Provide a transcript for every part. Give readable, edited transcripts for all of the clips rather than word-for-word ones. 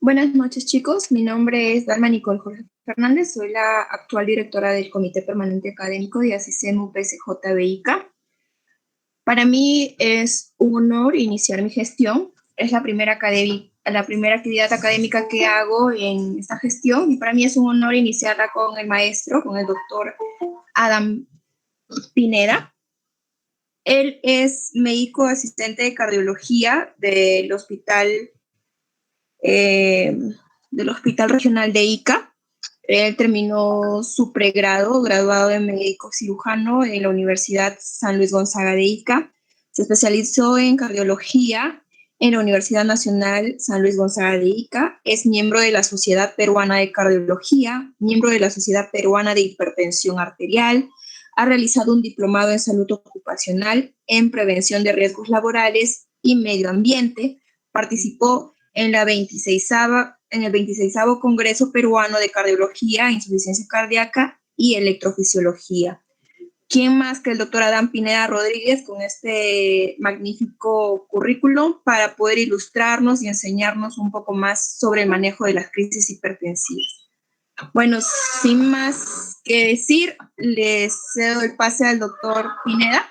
Buenas noches, chicos. Mi nombre es Dalma Nicole Jorge Fernández. Soy la actual directora del Comité Permanente Académico de ASICEM UPSJ-BICA. Para mí es un honor iniciar mi gestión. Es la primera actividad académica que hago en esta gestión y para mí es un honor iniciarla con el maestro, con el doctor Adam Pineda. Él es médico asistente de cardiología eh, del Hospital Regional de Ica. Él terminó su pregrado, graduado de médico cirujano en la Universidad San Luis Gonzaga de Ica. Se especializó en cardiología en la Universidad Nacional San Luis Gonzaga de Ica. Es miembro de la Sociedad Peruana de Cardiología, miembro de la Sociedad Peruana de Hipertensión Arterial. Ha realizado un diplomado en salud ocupacional, en prevención de riesgos laborales y medio ambiente. Participó en el 26º Congreso Peruano de Cardiología, Insuficiencia Cardíaca y Electrofisiología. ¿Quién más que el doctor Adán Pineda Rodríguez con este magnífico currículum para poder ilustrarnos y enseñarnos un poco más sobre el manejo de las crisis hipertensivas? Bueno, sin más que decir, les cedo el pase al doctor Pineda.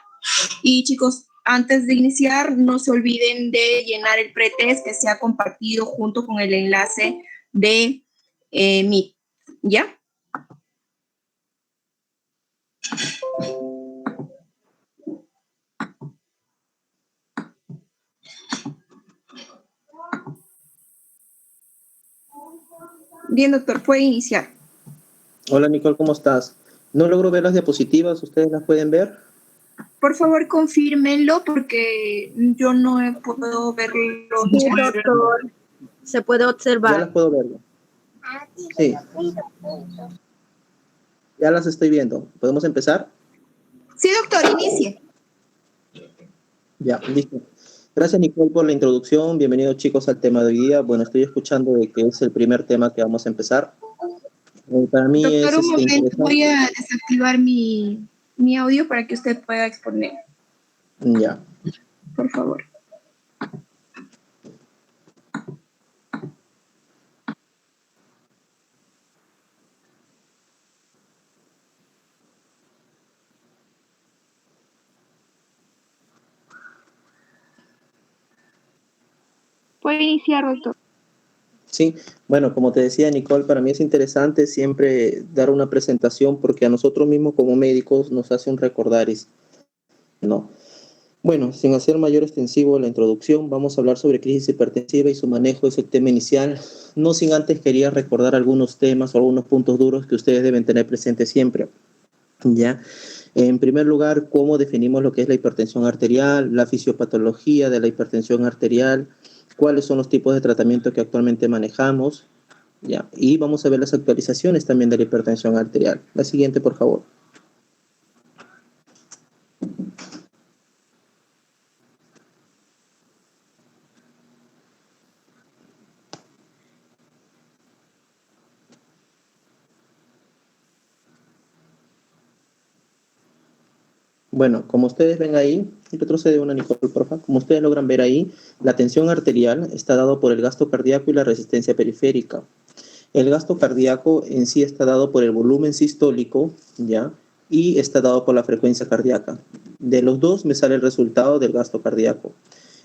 Y chicos, antes de iniciar, no se olviden de llenar el pretest que se ha compartido junto con el enlace de Meet. ¿Ya? Bien, doctor, puede iniciar. Hola Nicole, ¿cómo estás? No logro ver las diapositivas, ¿ustedes las pueden ver? Por favor, confírmenlo porque yo no puedo verlo. Sí, doctor. Se puede observar. Ya las puedo ver. Sí. Ya las estoy viendo. ¿Podemos empezar? Sí, doctor, inicie. Ya, listo. Gracias Nicole por la introducción. Bienvenidos chicos al tema de hoy día. Bueno, estoy escuchando de que es el primer tema que vamos a empezar. Para mí doctor, es un momento, voy a desactivar mi audio para que usted pueda exponer. Ya. Por favor. Puede iniciar, doctor. Sí, bueno, como te decía Nicole, para mí es interesante siempre dar una presentación porque a nosotros mismos como médicos nos hace un recordaris, ¿no? Bueno, sin hacer mayor extensivo la introducción, vamos a hablar sobre crisis hipertensiva y su manejo, es el tema inicial. No sin antes quería recordar algunos temas o algunos puntos duros que ustedes deben tener presentes siempre, ¿ya? En primer lugar, cómo definimos lo que es la hipertensión arterial, la fisiopatología de la hipertensión arterial, cuáles son los tipos de tratamiento que actualmente manejamos, ¿ya? Y vamos a ver las actualizaciones también de la hipertensión arterial. La siguiente, por favor. Bueno, como ustedes ven ahí, retrocede una Nicole, por favor. Como ustedes logran ver ahí, la tensión arterial está dado por el gasto cardíaco y la resistencia periférica. El gasto cardíaco en sí está dado por el volumen sistólico, ¿ya? Y está dado por la frecuencia cardíaca. De los dos me sale el resultado del gasto cardíaco.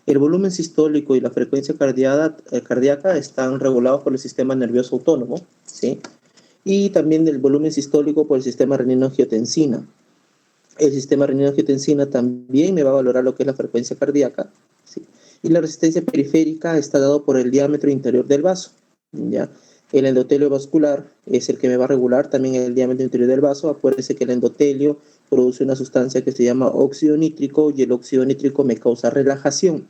El volumen sistólico y la frecuencia cardíaca están regulados por el sistema nervioso autónomo, ¿sí? Y también el volumen sistólico por el sistema renina-angiotensina. El sistema renina-angiotensina también me va a valorar lo que es la frecuencia cardíaca, ¿sí? Y la resistencia periférica está dado por el diámetro interior del vaso, ¿ya? El endotelio vascular es el que me va a regular también el diámetro interior del vaso. Acuérdense que el endotelio produce una sustancia que se llama óxido nítrico y el óxido nítrico me causa relajación.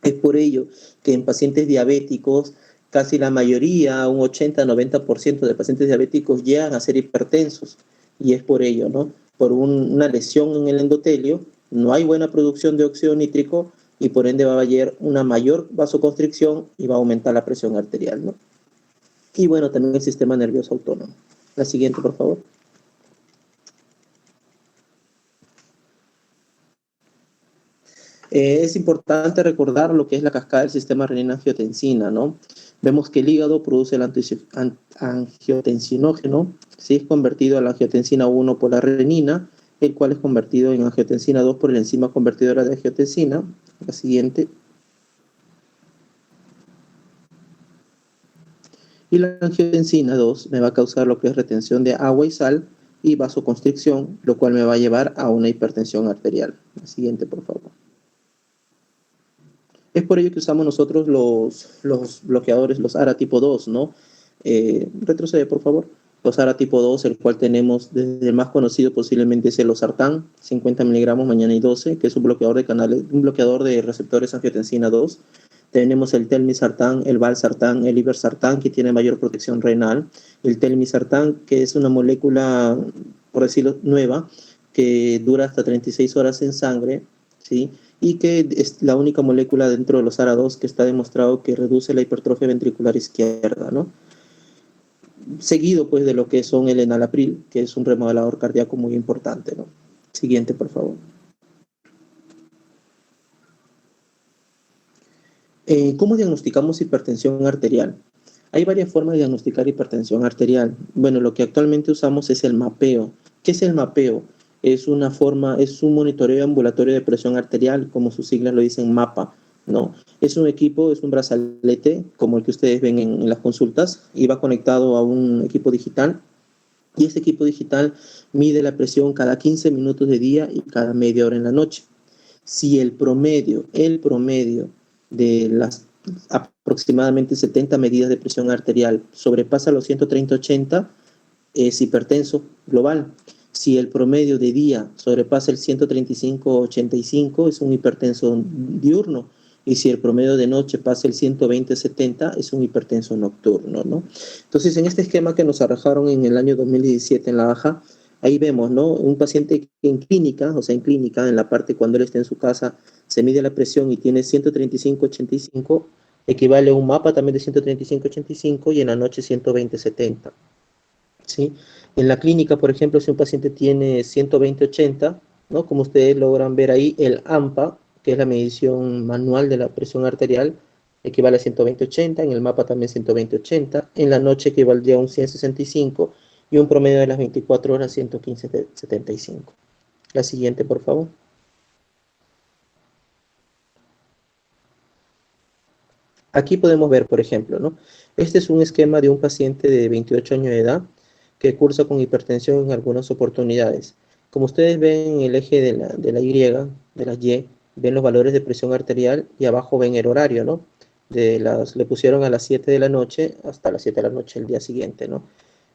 Es por ello que en pacientes diabéticos, casi la mayoría, un 80-90% de pacientes diabéticos llegan a ser hipertensos. Y es por ello, ¿no? Por una lesión en el endotelio, no hay buena producción de óxido nítrico y por ende va a haber una mayor vasoconstricción y va a aumentar la presión arterial, ¿no? Y bueno, también el sistema nervioso autónomo. La siguiente, por favor. Es importante recordar lo que es la cascada del sistema renina-angiotensina, ¿no? Vemos que el hígado produce el angiotensinógeno, ¿sí? Es convertido a la angiotensina 1 por la renina, el cual es convertido en angiotensina 2 por la enzima convertidora de angiotensina. La siguiente. Y la angiotensina 2 me va a causar lo que es retención de agua y sal y vasoconstricción, lo cual me va a llevar a una hipertensión arterial. La siguiente, por favor. Es por ello que usamos nosotros los bloqueadores, los ARA tipo 2, ¿no? Retrocede, por favor. Los ARA tipo 2, el cual tenemos desde el más conocido posiblemente es el losartán, 50 miligramos mañana y 12, que es un bloqueador de canales, un bloqueador de receptores angiotensina 2. Tenemos el telmisartán, el valsartán, el iversartán, que tiene mayor protección renal. El telmisartán, que es una molécula, por decirlo, nueva, que dura hasta 36 horas en sangre, ¿sí? Y que es la única molécula dentro de los ARA2 que está demostrado que reduce la hipertrofia ventricular izquierda, ¿no? Seguido, pues, de lo que son el enalapril, que es un remodelador cardíaco muy importante, ¿no? Siguiente, por favor. ¿Cómo diagnosticamos hipertensión arterial? Hay varias formas de diagnosticar hipertensión arterial. Bueno, lo que actualmente usamos es el mapeo. ¿Qué es el mapeo? Es un monitoreo ambulatorio de presión arterial, como sus siglas lo dicen, MAPA, ¿no? Es un equipo, es un brazalete, como el que ustedes ven en las consultas, y va conectado a un equipo digital, y ese equipo digital mide la presión cada 15 minutos de día y cada media hora en la noche. Si el promedio de las aproximadamente 70 medidas de presión arterial sobrepasa los 130/80, es hipertenso global. Si el promedio de día sobrepasa el 135/85, es un hipertenso diurno. Y si el promedio de noche pasa el 120/70, es un hipertenso nocturno, ¿no? Entonces, en este esquema que nos arrojaron en el año 2017 en la baja, ahí vemos, ¿no? Un paciente que en clínica, en la parte cuando él está en su casa, se mide la presión y tiene 135/85, equivale a un mapa también de 135/85 y en la noche 120/70, ¿sí? En la clínica, por ejemplo, si un paciente tiene 120/80, ¿no? Como ustedes logran ver ahí, el AMPA, que es la medición manual de la presión arterial, equivale a 120/80, en el mapa también 120/80, en la noche equivaldría a un 165 y un promedio de las 24 horas 115/75. La siguiente, por favor. Aquí podemos ver, por ejemplo, ¿no? Este es un esquema de un paciente de 28 años de edad que cursa con hipertensión en algunas oportunidades. Como ustedes ven en el eje de la Y, de la Y, ven los valores de presión arterial y abajo ven el horario, ¿no? Le pusieron a las 7 de la noche hasta las 7 de la noche el día siguiente, ¿no?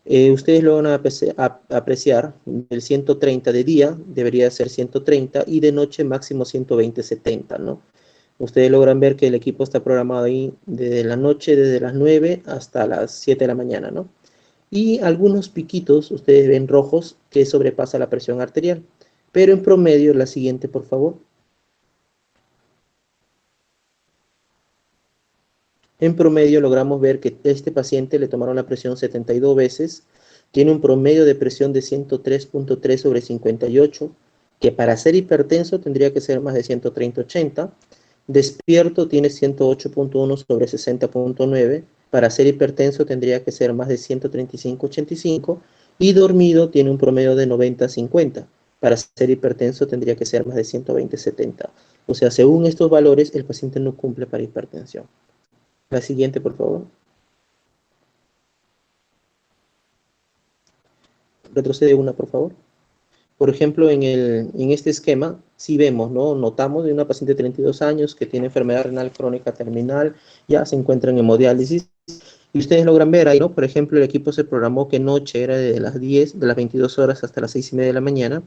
Ustedes lo van a apreciar, el 130 de día debería ser 130 y de noche máximo 120/70, ¿no? Ustedes logran ver que el equipo está programado ahí desde la noche, desde las 9 hasta las 7 de la mañana, ¿no? Y algunos piquitos, ustedes ven rojos, que sobrepasa la presión arterial. Pero en promedio, la siguiente, por favor. En promedio logramos ver que este paciente le tomaron la presión 72 veces, tiene un promedio de presión de 103.3/58, que para ser hipertenso tendría que ser más de 130/80. Despierto tiene 108.1/60.9, para ser hipertenso tendría que ser más de 135/85, y dormido tiene un promedio de 90/50, para ser hipertenso tendría que ser más de 120/70. O sea, según estos valores, el paciente no cumple para hipertensión. La siguiente, por favor. Retrocede una, por favor. Por ejemplo, en este esquema, sí vemos, ¿no? Notamos de una paciente de 32 años que tiene enfermedad renal crónica terminal, ya se encuentra en hemodiálisis. Y ustedes logran ver ahí, ¿no? Por ejemplo, el equipo se programó que noche era de las 22 horas hasta las 6:30 de la mañana.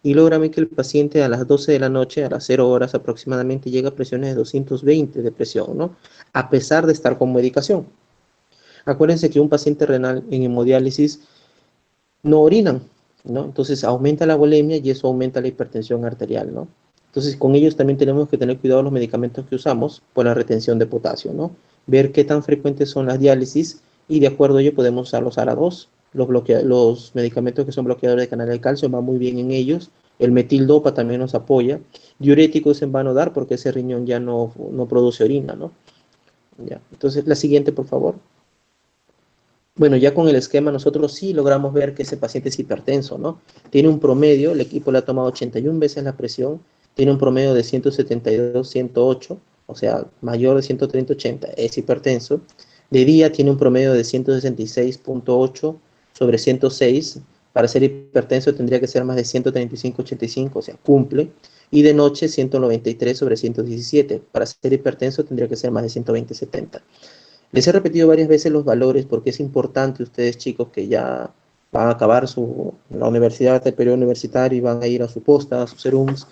Y logran ver que el paciente a las 12 de la noche, a las 0 horas aproximadamente, llega a presiones de 220 de presión, ¿no? A pesar de estar con medicación. Acuérdense que un paciente renal en hemodiálisis no orinan, ¿no? Entonces aumenta la volemia y eso aumenta la hipertensión arterial, ¿no? Entonces con ellos también tenemos que tener cuidado los medicamentos que usamos por la retención de potasio, ¿no? Ver qué tan frecuentes son las diálisis y de acuerdo a ello podemos usar los ARA2, los medicamentos que son bloqueadores de canal de calcio van muy bien en ellos. El metildopa también nos apoya. Diuréticos en vano dar porque ese riñón ya no produce orina, ¿no? Ya. Entonces, la siguiente, por favor. Bueno, ya con el esquema nosotros sí logramos ver que ese paciente es hipertenso, ¿no? Tiene un promedio, el equipo le ha tomado 81 veces la presión, tiene un promedio de 172, 108, o sea, mayor de 130, 80, es hipertenso. De día tiene un promedio de 166.8 sobre 106. Para ser hipertenso tendría que ser más de 135, 85, o sea, cumple. Y de noche 193 sobre 117. Para ser hipertenso tendría que ser más de 120, 70. Les he repetido varias veces los valores porque es importante ustedes chicos que ya van a acabar la universidad, el periodo universitario y van a ir a su posta, a sus serums,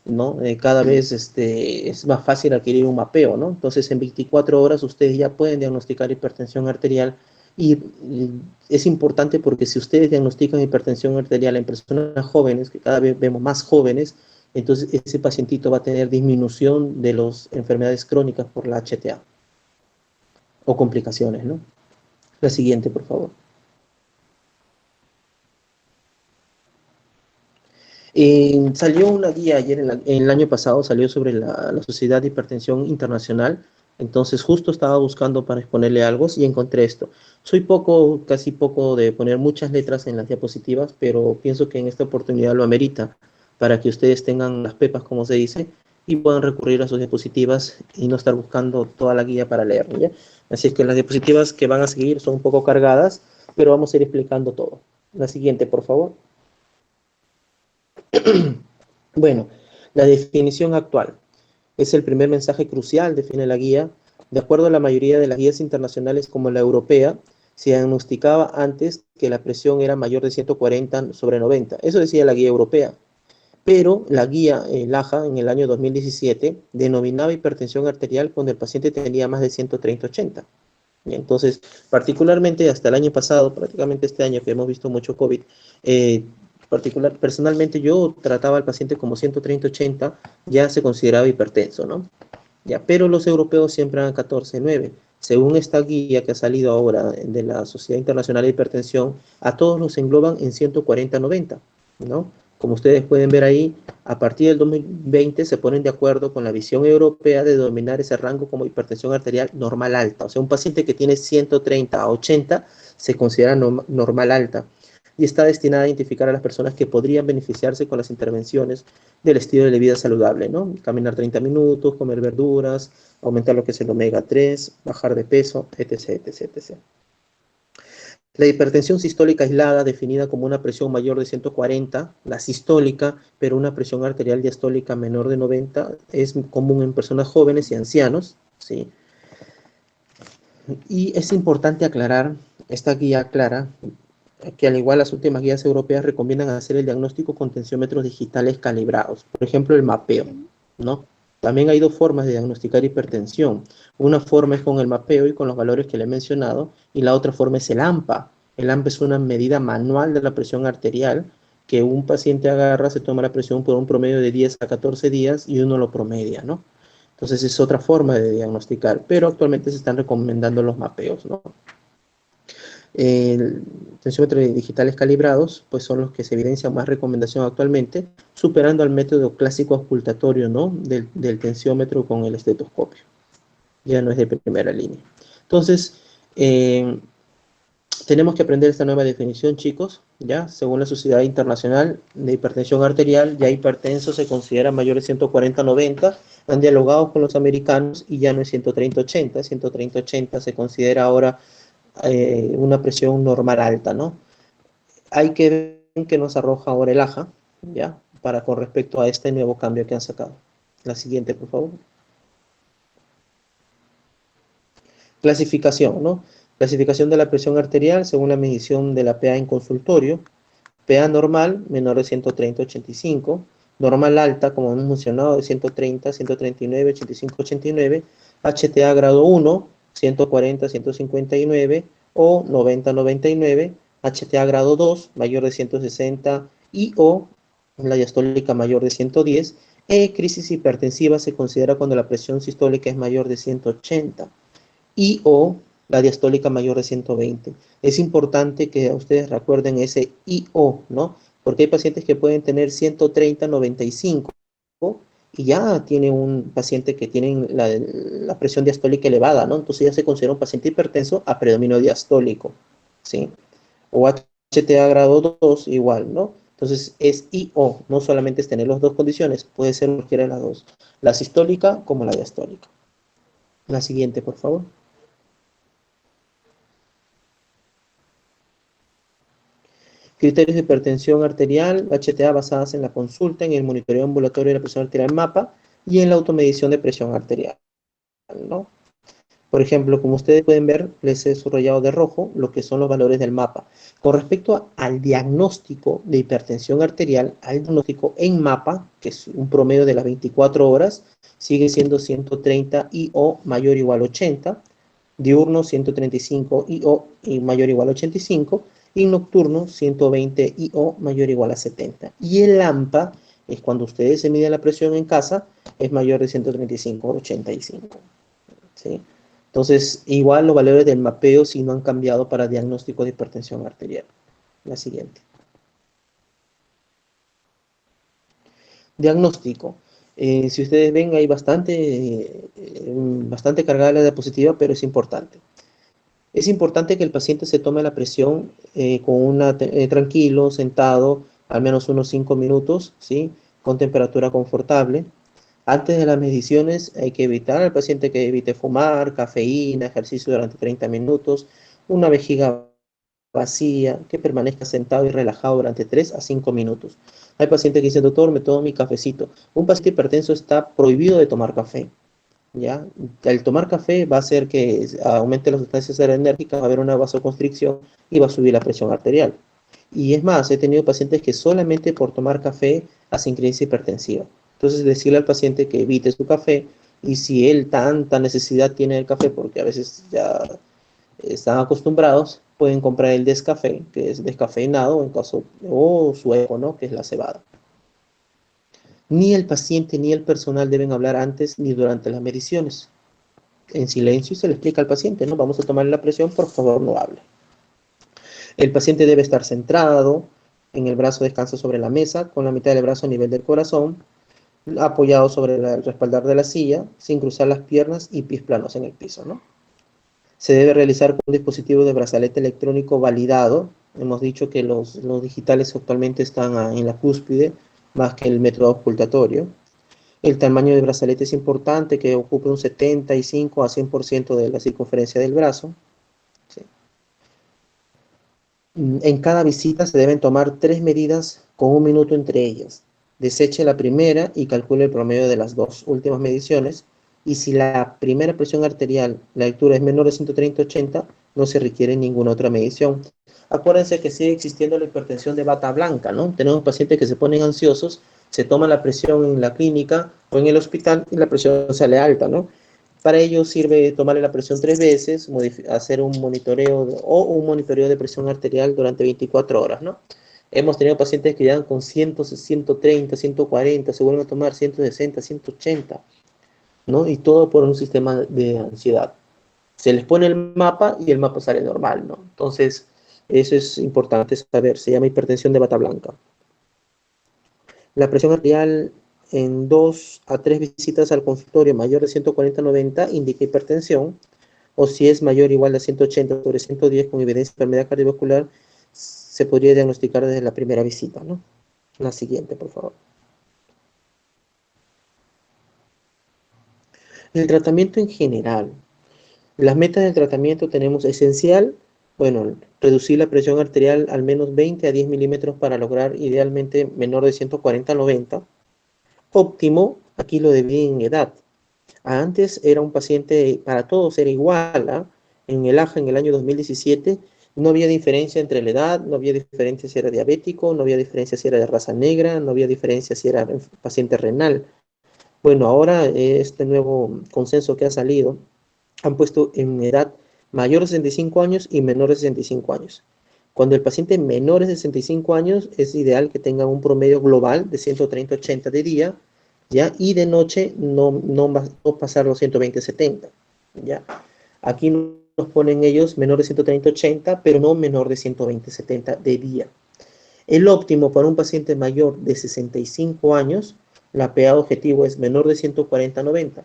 ¿no? Cada vez es más fácil adquirir un mapeo, ¿no? Entonces en 24 horas ustedes ya pueden diagnosticar hipertensión arterial y es importante porque si ustedes diagnostican hipertensión arterial en personas jóvenes, que cada vez vemos más jóvenes, entonces ese pacientito va a tener disminución de las enfermedades crónicas por la HTA o complicaciones, ¿no? La siguiente, por favor. Salió una guía ayer, en el año pasado, salió sobre la Sociedad de Hipertensión Internacional, entonces justo estaba buscando para exponerle algo y encontré esto. Soy casi poco de poner muchas letras en las diapositivas, pero pienso que en esta oportunidad lo amerita para que ustedes tengan las pepas, como se dice, y puedan recurrir a sus diapositivas y no estar buscando toda la guía para leer, ¿ya? Así es que las diapositivas que van a seguir son un poco cargadas, pero vamos a ir explicando todo. La siguiente, por favor. Bueno, la definición actual es el primer mensaje crucial, define la guía. De acuerdo a la mayoría de las guías internacionales como la europea, se diagnosticaba antes que la presión era mayor de 140 sobre 90. Eso decía la guía europea. Pero la guía LAJA en el año 2017 denominaba hipertensión arterial cuando el paciente tenía más de 130-80. Entonces, particularmente hasta el año pasado, prácticamente este año que hemos visto mucho COVID, personalmente yo trataba al paciente como 130-80, ya se consideraba hipertenso, ¿no? Ya, pero los europeos siempre han 14-9. Según esta guía que ha salido ahora de la Sociedad Internacional de Hipertensión, a todos los engloban en 140-90, ¿no? Como ustedes pueden ver ahí, a partir del 2020 se ponen de acuerdo con la visión europea de denominar ese rango como hipertensión arterial normal alta. O sea, un paciente que tiene 130 a 80 se considera normal alta y está destinada a identificar a las personas que podrían beneficiarse con las intervenciones del estilo de vida saludable, ¿no? Caminar 30 minutos, comer verduras, aumentar lo que es el omega 3, bajar de peso, etc, etc, etc. La hipertensión sistólica aislada, definida como una presión mayor de 140, la sistólica, pero una presión arterial diastólica menor de 90, es común en personas jóvenes y ancianos, ¿sí? Y es importante aclarar, esta guía aclara que al igual las últimas guías europeas recomiendan hacer el diagnóstico con tensiómetros digitales calibrados, por ejemplo el mapeo, ¿no? También hay dos formas de diagnosticar hipertensión. Una forma es con el mapeo y con los valores que le he mencionado, y la otra forma es el AMPA. El AMPA es una medida manual de la presión arterial que un paciente agarra, se toma la presión por un promedio de 10 a 14 días y uno lo promedia, ¿no? Entonces es otra forma de diagnosticar, pero actualmente se están recomendando los mapeos, ¿no? Tensiómetros digitales calibrados, pues son los que se evidencian más recomendación actualmente, superando al método clásico auscultatorio, ¿no? Del tensiómetro con el estetoscopio. Ya no es de primera línea. Entonces, tenemos que aprender esta nueva definición, chicos, ¿ya? Según la Sociedad Internacional de Hipertensión Arterial, ya hipertenso se considera mayor de 140-90, han dialogado con los americanos y ya no es 130-80, 130-80 se considera ahora una presión normal alta, ¿no? Hay que ver qué nos arroja ahora el AJA, ¿ya? Con respecto a este nuevo cambio que han sacado. La siguiente, por favor. Clasificación, ¿no? Clasificación de la presión arterial según la medición de la PA en consultorio. PA normal, menor de 130-85. Normal alta, como hemos mencionado, de 130, 139, 85, 89. HTA grado 1, 140, 159 o 90, 99. HTA grado 2, mayor de 160 y o la diastólica mayor de 110. Crisis hipertensiva se considera cuando la presión sistólica es mayor de 180 y o la diastólica mayor de 120. Es importante que ustedes recuerden ese I o, ¿no? Porque hay pacientes que pueden tener 130-95 y ya tiene un paciente que tiene la presión diastólica elevada, ¿no? Entonces ya se considera un paciente hipertenso a predominio diastólico, ¿sí? O HTA grado 2 igual, ¿no? Entonces es I o, no solamente es tener las dos condiciones, puede ser cualquiera de las dos, la sistólica como la diastólica. La siguiente, por favor. Criterios de hipertensión arterial, HTA basadas en la consulta, en el monitoreo ambulatorio de la presión arterial MAPA y en la automedición de presión arterial, ¿no? Por ejemplo, como ustedes pueden ver, les he subrayado de rojo lo que son los valores del MAPA. Con respecto al diagnóstico de hipertensión arterial, al diagnóstico en MAPA, que es un promedio de las 24 horas, sigue siendo 130 IO mayor o igual a 80, diurno 135 IO y mayor o igual a 85, y nocturno 120 IO mayor o igual a 70. Y el AMPA es cuando ustedes se miden la presión en casa, es mayor de 135 a 85. ¿Sí? Entonces, igual los valores del mapeo si no han cambiado para diagnóstico de hipertensión arterial. La siguiente. Diagnóstico. Si ustedes ven, hay bastante cargada la diapositiva, pero es importante. Es importante que el paciente se tome la presión tranquilo, sentado, al menos unos 5 minutos, ¿sí? Con temperatura confortable. Antes de las mediciones hay que evitar al paciente que evite fumar, cafeína, ejercicio durante 30 minutos, una vejiga vacía, que permanezca sentado y relajado durante 3 a 5 minutos. Hay pacientes que dicen, doctor, me tomo mi cafecito. Un paciente hipertenso está prohibido de tomar café, ¿ya? El tomar café va a hacer que aumente las sustancias adrenérgicas, va a haber una vasoconstricción y va a subir la presión arterial. Y es más, he tenido pacientes que solamente por tomar café hacen crisis hipertensiva. Entonces, decirle al paciente que evite su café, y si él tanta necesidad tiene del café, porque a veces ya están acostumbrados, pueden comprar el Descafé, que es descafeinado, o Sueco, ¿no? Que es la cebada. Ni el paciente ni el personal deben hablar antes ni durante las mediciones. En silencio se le explica al paciente, ¿no? Vamos a tomarle la presión, por favor no hable. El paciente debe estar centrado, en el brazo descansa sobre la mesa, con la mitad del brazo a nivel del corazón, apoyado sobre el respaldar de la silla, sin cruzar las piernas y pies planos en el piso, ¿no? Se debe realizar con un dispositivo de brazalete electrónico validado. Hemos dicho que los digitales actualmente están en la cúspide, más que el método ocultatorio. El tamaño del brazalete es importante, que ocupe un 75 a 100% de la circunferencia del brazo. ¿Sí? En cada visita se deben tomar 3 medidas con 1 minuto entre ellas. Deseche la primera y calcule el promedio de las 2 últimas mediciones. Y si la primera presión arterial, la lectura es menor de 130/80, no se requiere ninguna otra medición. Acuérdense que sigue existiendo la hipertensión de bata blanca, ¿no? Tenemos pacientes que se ponen ansiosos, se toman la presión en la clínica o en el hospital y la presión sale alta, ¿no? Para ello sirve tomarle la presión 3 veces, hacer un monitoreo de presión arterial durante 24 horas, ¿no? Hemos tenido pacientes que llegan con 100, 130, 140, se vuelven a tomar 160, 180, ¿no? Y todo por un sistema de ansiedad. Se les pone el mapa y el mapa sale normal, ¿no? Entonces, eso es importante saber, se llama hipertensión de bata blanca. La presión arterial en 2 a 3 visitas al consultorio mayor de 140/90 indica hipertensión, o si es mayor o igual a 180/110 con evidencia de enfermedad cardiovascular, se podría diagnosticar desde la primera visita, ¿no? La siguiente, por favor. El tratamiento en general. Las metas del tratamiento tenemos esencial, bueno, reducir la presión arterial al menos 20 a 10 milímetros para lograr idealmente menor de 140/90. Óptimo, aquí lo dividen en edad. Antes era un paciente, para todos era igual, ¿eh? En el AJA en el año 2017 no había diferencia entre la edad, no había diferencia si era diabético, no había diferencia si era de raza negra, no había diferencia si era paciente renal. Bueno, ahora este nuevo consenso que ha salido, han puesto en edad mayor de 65 años y menor de 65 años. Cuando el paciente menor de 65 años es ideal que tenga un promedio global de 130/80 de día, ¿ya? Y de noche no pasar los 120/70, ¿ya? Aquí nos ponen ellos menor de 130/80, pero no menor de 120/70 de día. El óptimo para un paciente mayor de 65 años La PA objetivo es menor de 140/90.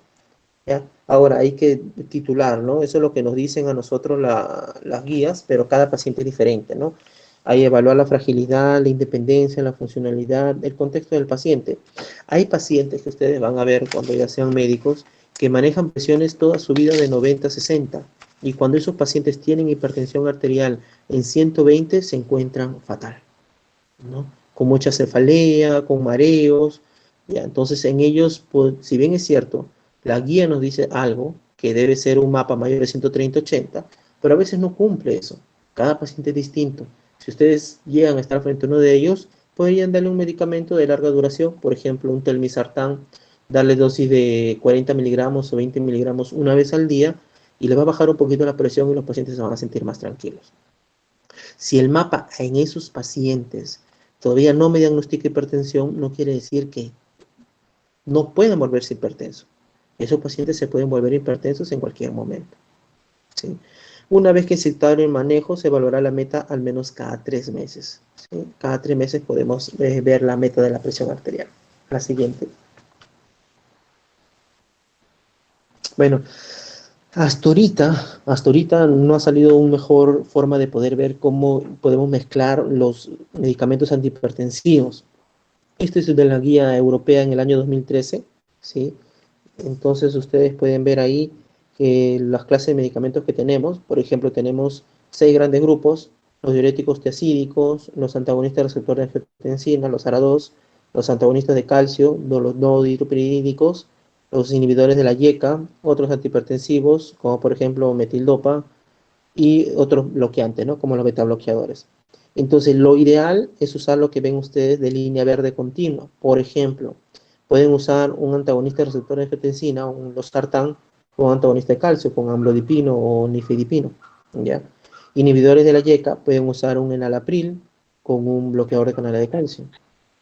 ¿Ya? Ahora hay que titular, ¿no? Eso es lo que nos dicen a nosotros las guías, pero cada paciente es diferente, ¿no? Hay que evaluar la fragilidad, la independencia, la funcionalidad, el contexto del paciente. Hay pacientes que ustedes van a ver cuando ya sean médicos que manejan presiones toda su vida de 90/60 y cuando esos pacientes tienen hipertensión arterial en 120 se encuentran fatal, ¿no? Con mucha cefalea, con mareos, ¿ya? Entonces en ellos, pues, si bien es cierto, la guía nos dice algo, que debe ser un mapa mayor de 130/80, pero a veces no cumple eso. Cada paciente es distinto. Si ustedes llegan a estar frente a uno de ellos, podrían darle un medicamento de larga duración, por ejemplo, un telmisartán, darle dosis de 40 miligramos o 20 miligramos una vez al día, y le va a bajar un poquito la presión y los pacientes se van a sentir más tranquilos. Si el mapa en esos pacientes todavía no me diagnostica hipertensión, no quiere decir que no puedan volverse hipertensos. Esos pacientes se pueden volver hipertensos en cualquier momento, ¿sí? Una vez que se instale el manejo, se evaluará la meta al menos cada 3 meses, ¿sí? Cada 3 meses podemos ver la meta de la presión arterial. La siguiente. Bueno, hasta ahorita no ha salido una mejor forma de poder ver cómo podemos mezclar los medicamentos antihipertensivos. Esto es de la guía europea en el año 2013, ¿sí? Entonces ustedes pueden ver ahí las clases de medicamentos que tenemos. Por ejemplo, tenemos 6 grandes grupos: los diuréticos tiacídicos, los antagonistas receptores de angiotensina, los ARA2, los antagonistas de calcio, los no dihidropiridínicos, los inhibidores de la YECA, otros antihipertensivos, como por ejemplo metildopa, y otros bloqueantes, ¿no? Como los betabloqueadores. Entonces, lo ideal es usar lo que ven ustedes de línea verde continua. Por ejemplo, pueden usar un antagonista de receptor de angiotensina, un losartán, o un antagonista de calcio, con amlodipino o nifedipino, ¿ya? Inhibidores de la YECA, pueden usar un enalapril con un bloqueador de canales de calcio.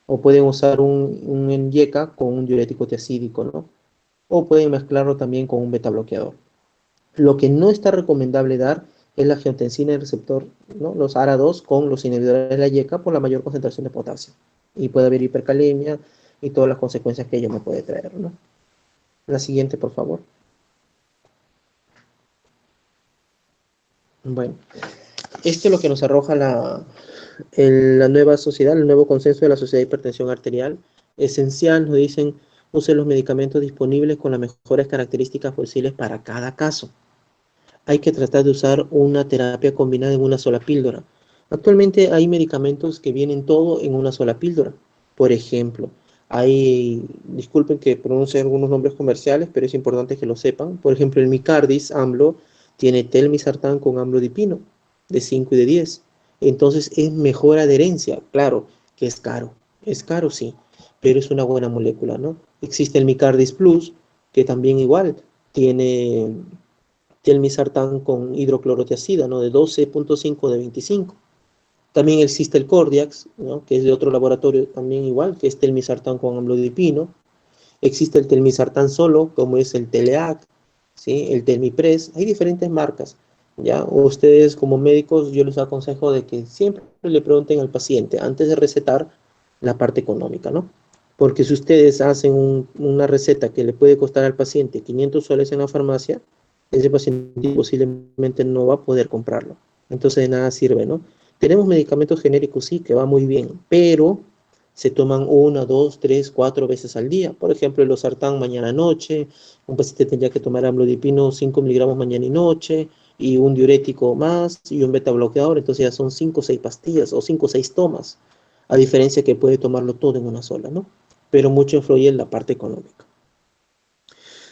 O pueden usar un YECA con un diurético tiacídico, ¿no? O pueden mezclarlo también con un betabloqueador. Lo que no está recomendable dar es la angiotensina del receptor, ¿no? Los ARA2 con los inhibidores de la YECA por la mayor concentración de potasio. Y puede haber hipercalemia y todas las consecuencias que ello me puede traer, ¿no? La siguiente, por favor. Bueno, esto es lo que nos arroja la nueva sociedad, el nuevo consenso de la Sociedad de Hipertensión Arterial. Esencial, nos dicen, use los medicamentos disponibles con las mejores características posibles para cada caso. Hay que tratar de usar una terapia combinada en una sola píldora. Actualmente hay medicamentos que vienen todo en una sola píldora. Por ejemplo, disculpen que pronuncie algunos nombres comerciales, pero es importante que lo sepan. Por ejemplo, el Micardis AMLO tiene telmisartán con amlodipino de 5 y de 10. Entonces es mejor adherencia. Claro que es caro. Es caro, sí, pero es una buena molécula, ¿no? Existe el Micardis Plus, que también igual tiene telmisartán con hidroclorotiazida, ¿no? De 12.5 de 25. También existe el Cordiax, ¿no? Que es de otro laboratorio también igual, que es telmisartán con amlodipino. Existe el telmisartán solo, como es el Teleac, ¿sí? El Telmipres. Hay diferentes marcas, ¿ya? Ustedes como médicos, yo les aconsejo de que siempre le pregunten al paciente antes de recetar la parte económica, ¿no? Porque si ustedes hacen una receta que le puede costar al paciente 500 soles en la farmacia, ese paciente posiblemente no va a poder comprarlo. Entonces de nada sirve, ¿no? Tenemos medicamentos genéricos, sí, que va muy bien, pero se toman 1, 2, 3, 4 veces al día. Por ejemplo, el losartán mañana-noche, un paciente tendría que tomar amlodipino 5 miligramos mañana y noche, y un diurético más, y un beta bloqueador, entonces ya son 5 o 6 pastillas, o 5 o 6 tomas, a diferencia que puede tomarlo todo en una sola, ¿no? Pero mucho influye en la parte económica.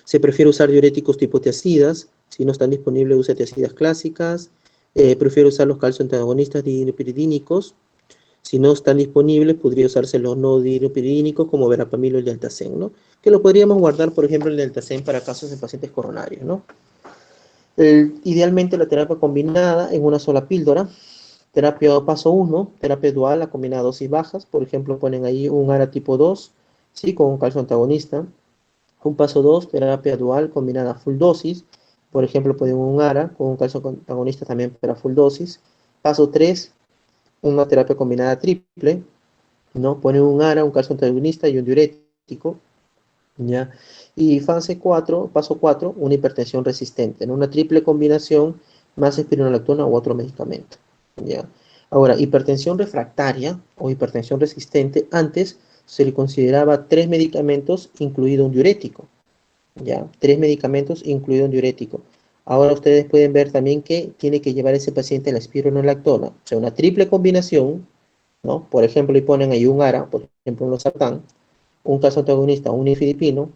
Se prefiere usar diuréticos tipo tiacidas. Si no están disponibles, use tiacidas clásicas. Prefiero usar los calcio antagonistas dihidropiridínicos. Si no están disponibles, podría usarse los no dihidropiridínicos como verapamil o el deltacén, ¿no? Que lo podríamos guardar, por ejemplo, el deltacén para casos de pacientes coronarios, ¿no? Idealmente la terapia combinada en una sola píldora. Terapia paso 1, terapia dual a combinada dosis bajas. Por ejemplo, ponen ahí un ARA tipo 2, ¿sí? Con un calcio antagonista. Un paso 2, terapia dual combinada full dosis. Por ejemplo, pueden un ARA con un calcio antagonista también para full dosis. Paso 3, una terapia combinada triple, ¿no? Ponen un ARA, un calcio antagonista y un diurético. diurético, ¿ya? Y fase 4, paso 4, una hipertensión resistente, en una triple combinación más espironolactona u otro medicamento, ¿ya? Ahora, hipertensión refractaria o hipertensión resistente, antes se le consideraba 3 medicamentos incluido un diurético, ¿ya? 3 medicamentos incluido un diurético. Ahora ustedes pueden ver también que tiene que llevar ese paciente a la espironolactona, o sea, una triple combinación, ¿no? Por ejemplo, le ponen ahí un ARA, por ejemplo, un losartán, un caso antagonista, un nifedipino,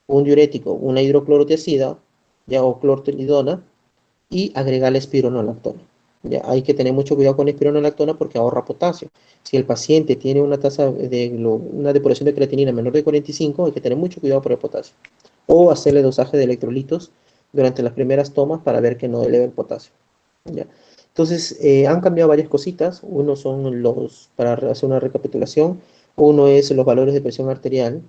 un diurético, una hidroclorotiazida, ya, o clortolidona, y agregarle espironolactona. Ya, hay que tener mucho cuidado con la espironolactona porque ahorra potasio. Si el paciente tiene una tasa una depuración de creatinina menor de 45, hay que tener mucho cuidado por el potasio. O hacerle dosaje de electrolitos durante las primeras tomas para ver que no eleve el potasio. ¿Ya? Entonces, han cambiado varias cositas. Uno son para hacer una recapitulación, uno es los valores de presión arterial.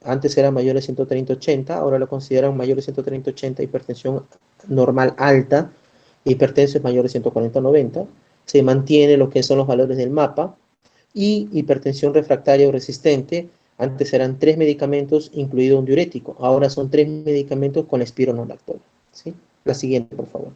Antes era mayor de 130/80, ahora lo consideran mayor de 130/80, hipertensión normal alta, hipertenso es mayor de 140/90. Se mantiene lo que son los valores del mapa. Y hipertensión refractaria o resistente, antes eran 3 medicamentos incluido un diurético, ahora son 3 medicamentos con espironolactona, ¿sí? La siguiente, por favor.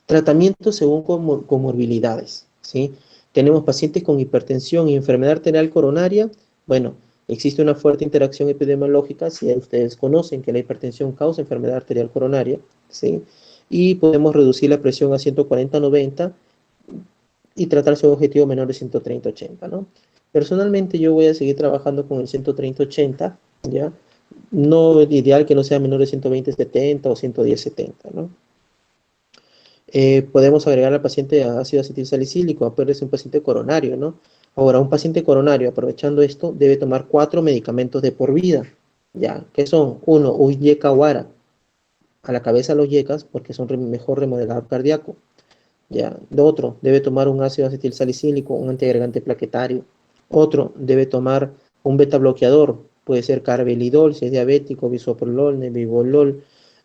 Tratamiento según comorbilidades, ¿sí? Tenemos pacientes con hipertensión y enfermedad arterial coronaria. Bueno, existe una fuerte interacción epidemiológica, si ustedes conocen que la hipertensión causa enfermedad arterial coronaria, ¿sí? Y podemos reducir la presión a 140/90 y tratar su objetivo menor de 130/80, ¿no? Personalmente yo voy a seguir trabajando con el 130/80, ¿ya? No es ideal que no sea menor de 120/70 o 110/70, ¿no? Podemos agregar al paciente ácido acetilsalicílico, acuérdense, un paciente coronario, ¿no? Ahora, un paciente coronario, aprovechando esto, debe tomar 4 medicamentos de por vida, ¿ya? Que son, 1, Uyeca Wara, a la cabeza los yecas, porque son mejor remodelador cardíaco, ¿ya? De otro, debe tomar un ácido acetilsalicílico, un antiagregante plaquetario. Otro, debe tomar un beta bloqueador, puede ser carvedilol, si es diabético, bisoprolol, nebivolol,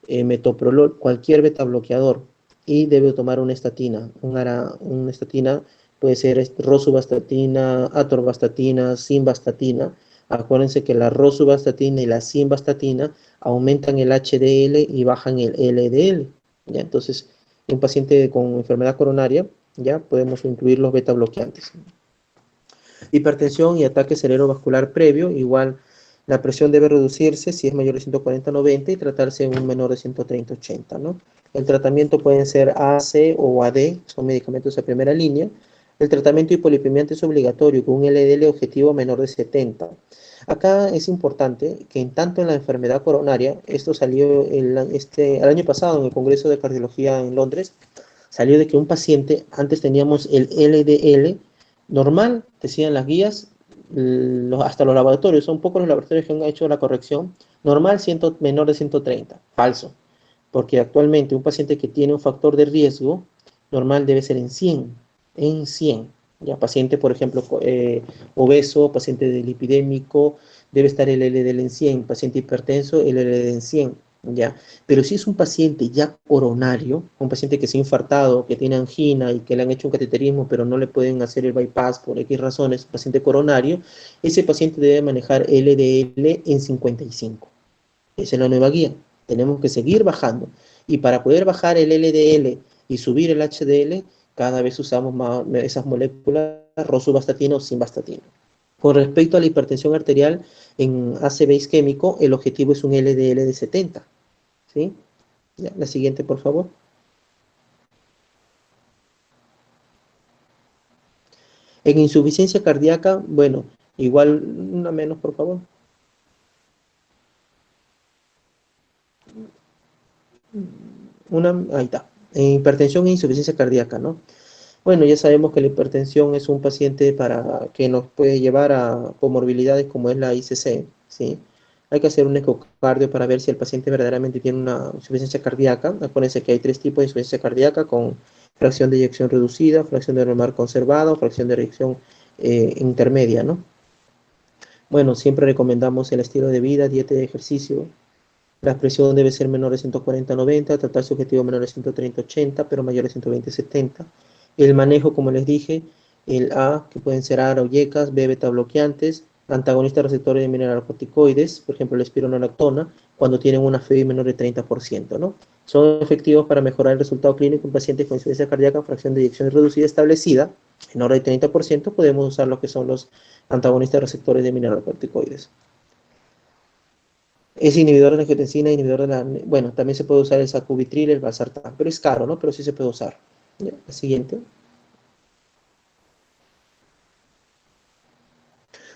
metoprolol, cualquier beta bloqueador. Y debe tomar una estatina, una estatina puede ser rosuvastatina, atorvastatina, simvastatina. Acuérdense que la rosuvastatina y la simvastatina aumentan el HDL y bajan el LDL, ¿ya? Entonces, en un paciente con enfermedad coronaria, ya podemos incluir los beta bloqueantes. Hipertensión y ataque cerebrovascular previo, igual la presión debe reducirse si es mayor de 140/90 y tratarse en un menor de 130/80, ¿no? El tratamiento pueden ser AC o AD, son medicamentos de primera línea. El tratamiento hipolipemiante es obligatorio con un LDL objetivo menor de 70. Acá es importante que en tanto en la enfermedad coronaria, esto salió el año pasado en el Congreso de Cardiología en Londres, salió de que un paciente, antes teníamos el LDL normal, decían las guías, hasta los laboratorios, son pocos los laboratorios que han hecho la corrección, normal menor de 130, falso, porque actualmente un paciente que tiene un factor de riesgo normal debe ser en 100, ya paciente, por ejemplo, obeso, paciente lipidémico, debe estar el LDL en 100, paciente hipertenso, el LDL en 100, ya. Pero si es un paciente ya coronario, un paciente que se ha infartado, que tiene angina y que le han hecho un cateterismo, pero no le pueden hacer el bypass por X razones, paciente coronario, ese paciente debe manejar LDL en 55. Esa es la nueva guía. Tenemos que seguir bajando. Y para poder bajar el LDL y subir el HDL, cada vez usamos más esas moléculas, rosuvastatina o simvastatina. Con respecto a la hipertensión arterial, en ACV isquémico, el objetivo es un LDL de 70. ¿Sí? Ya, la siguiente, por favor. En insuficiencia cardíaca, bueno, igual una menos, por favor. Ahí está. En hipertensión e insuficiencia cardíaca, ¿no? Bueno, ya sabemos que la hipertensión es un paciente que nos puede llevar a comorbilidades como es la ICC, ¿sí? Hay que hacer un ecocardio para ver si el paciente verdaderamente tiene una insuficiencia cardíaca. Acuérdense que hay 3 tipos de insuficiencia cardíaca, con fracción de eyección reducida, fracción de normal conservada o fracción de eyección intermedia, ¿no? Bueno, siempre recomendamos el estilo de vida, dieta y ejercicio. La presión debe ser menor de 140/90, tratar su objetivo menor de 130/80, pero mayor de 120/70. El manejo, como les dije, el A, que pueden ser ARA o YECAS, B, beta bloqueantes, antagonistas receptores de mineralocorticoides, por ejemplo, la espironolactona, cuando tienen una FEBI menor de 30%, ¿no? Son efectivos para mejorar el resultado clínico en pacientes con insuficiencia cardíaca, fracción de eyección reducida establecida, menor de 30%, podemos usar lo que son los antagonistas receptores de mineralocorticoides. Es inhibidor de la angiotensina, inhibidor de la... Bueno, también se puede usar el sacubitril, el valsartán, pero es caro, ¿no? Pero sí se puede usar. ¿Ya? La siguiente.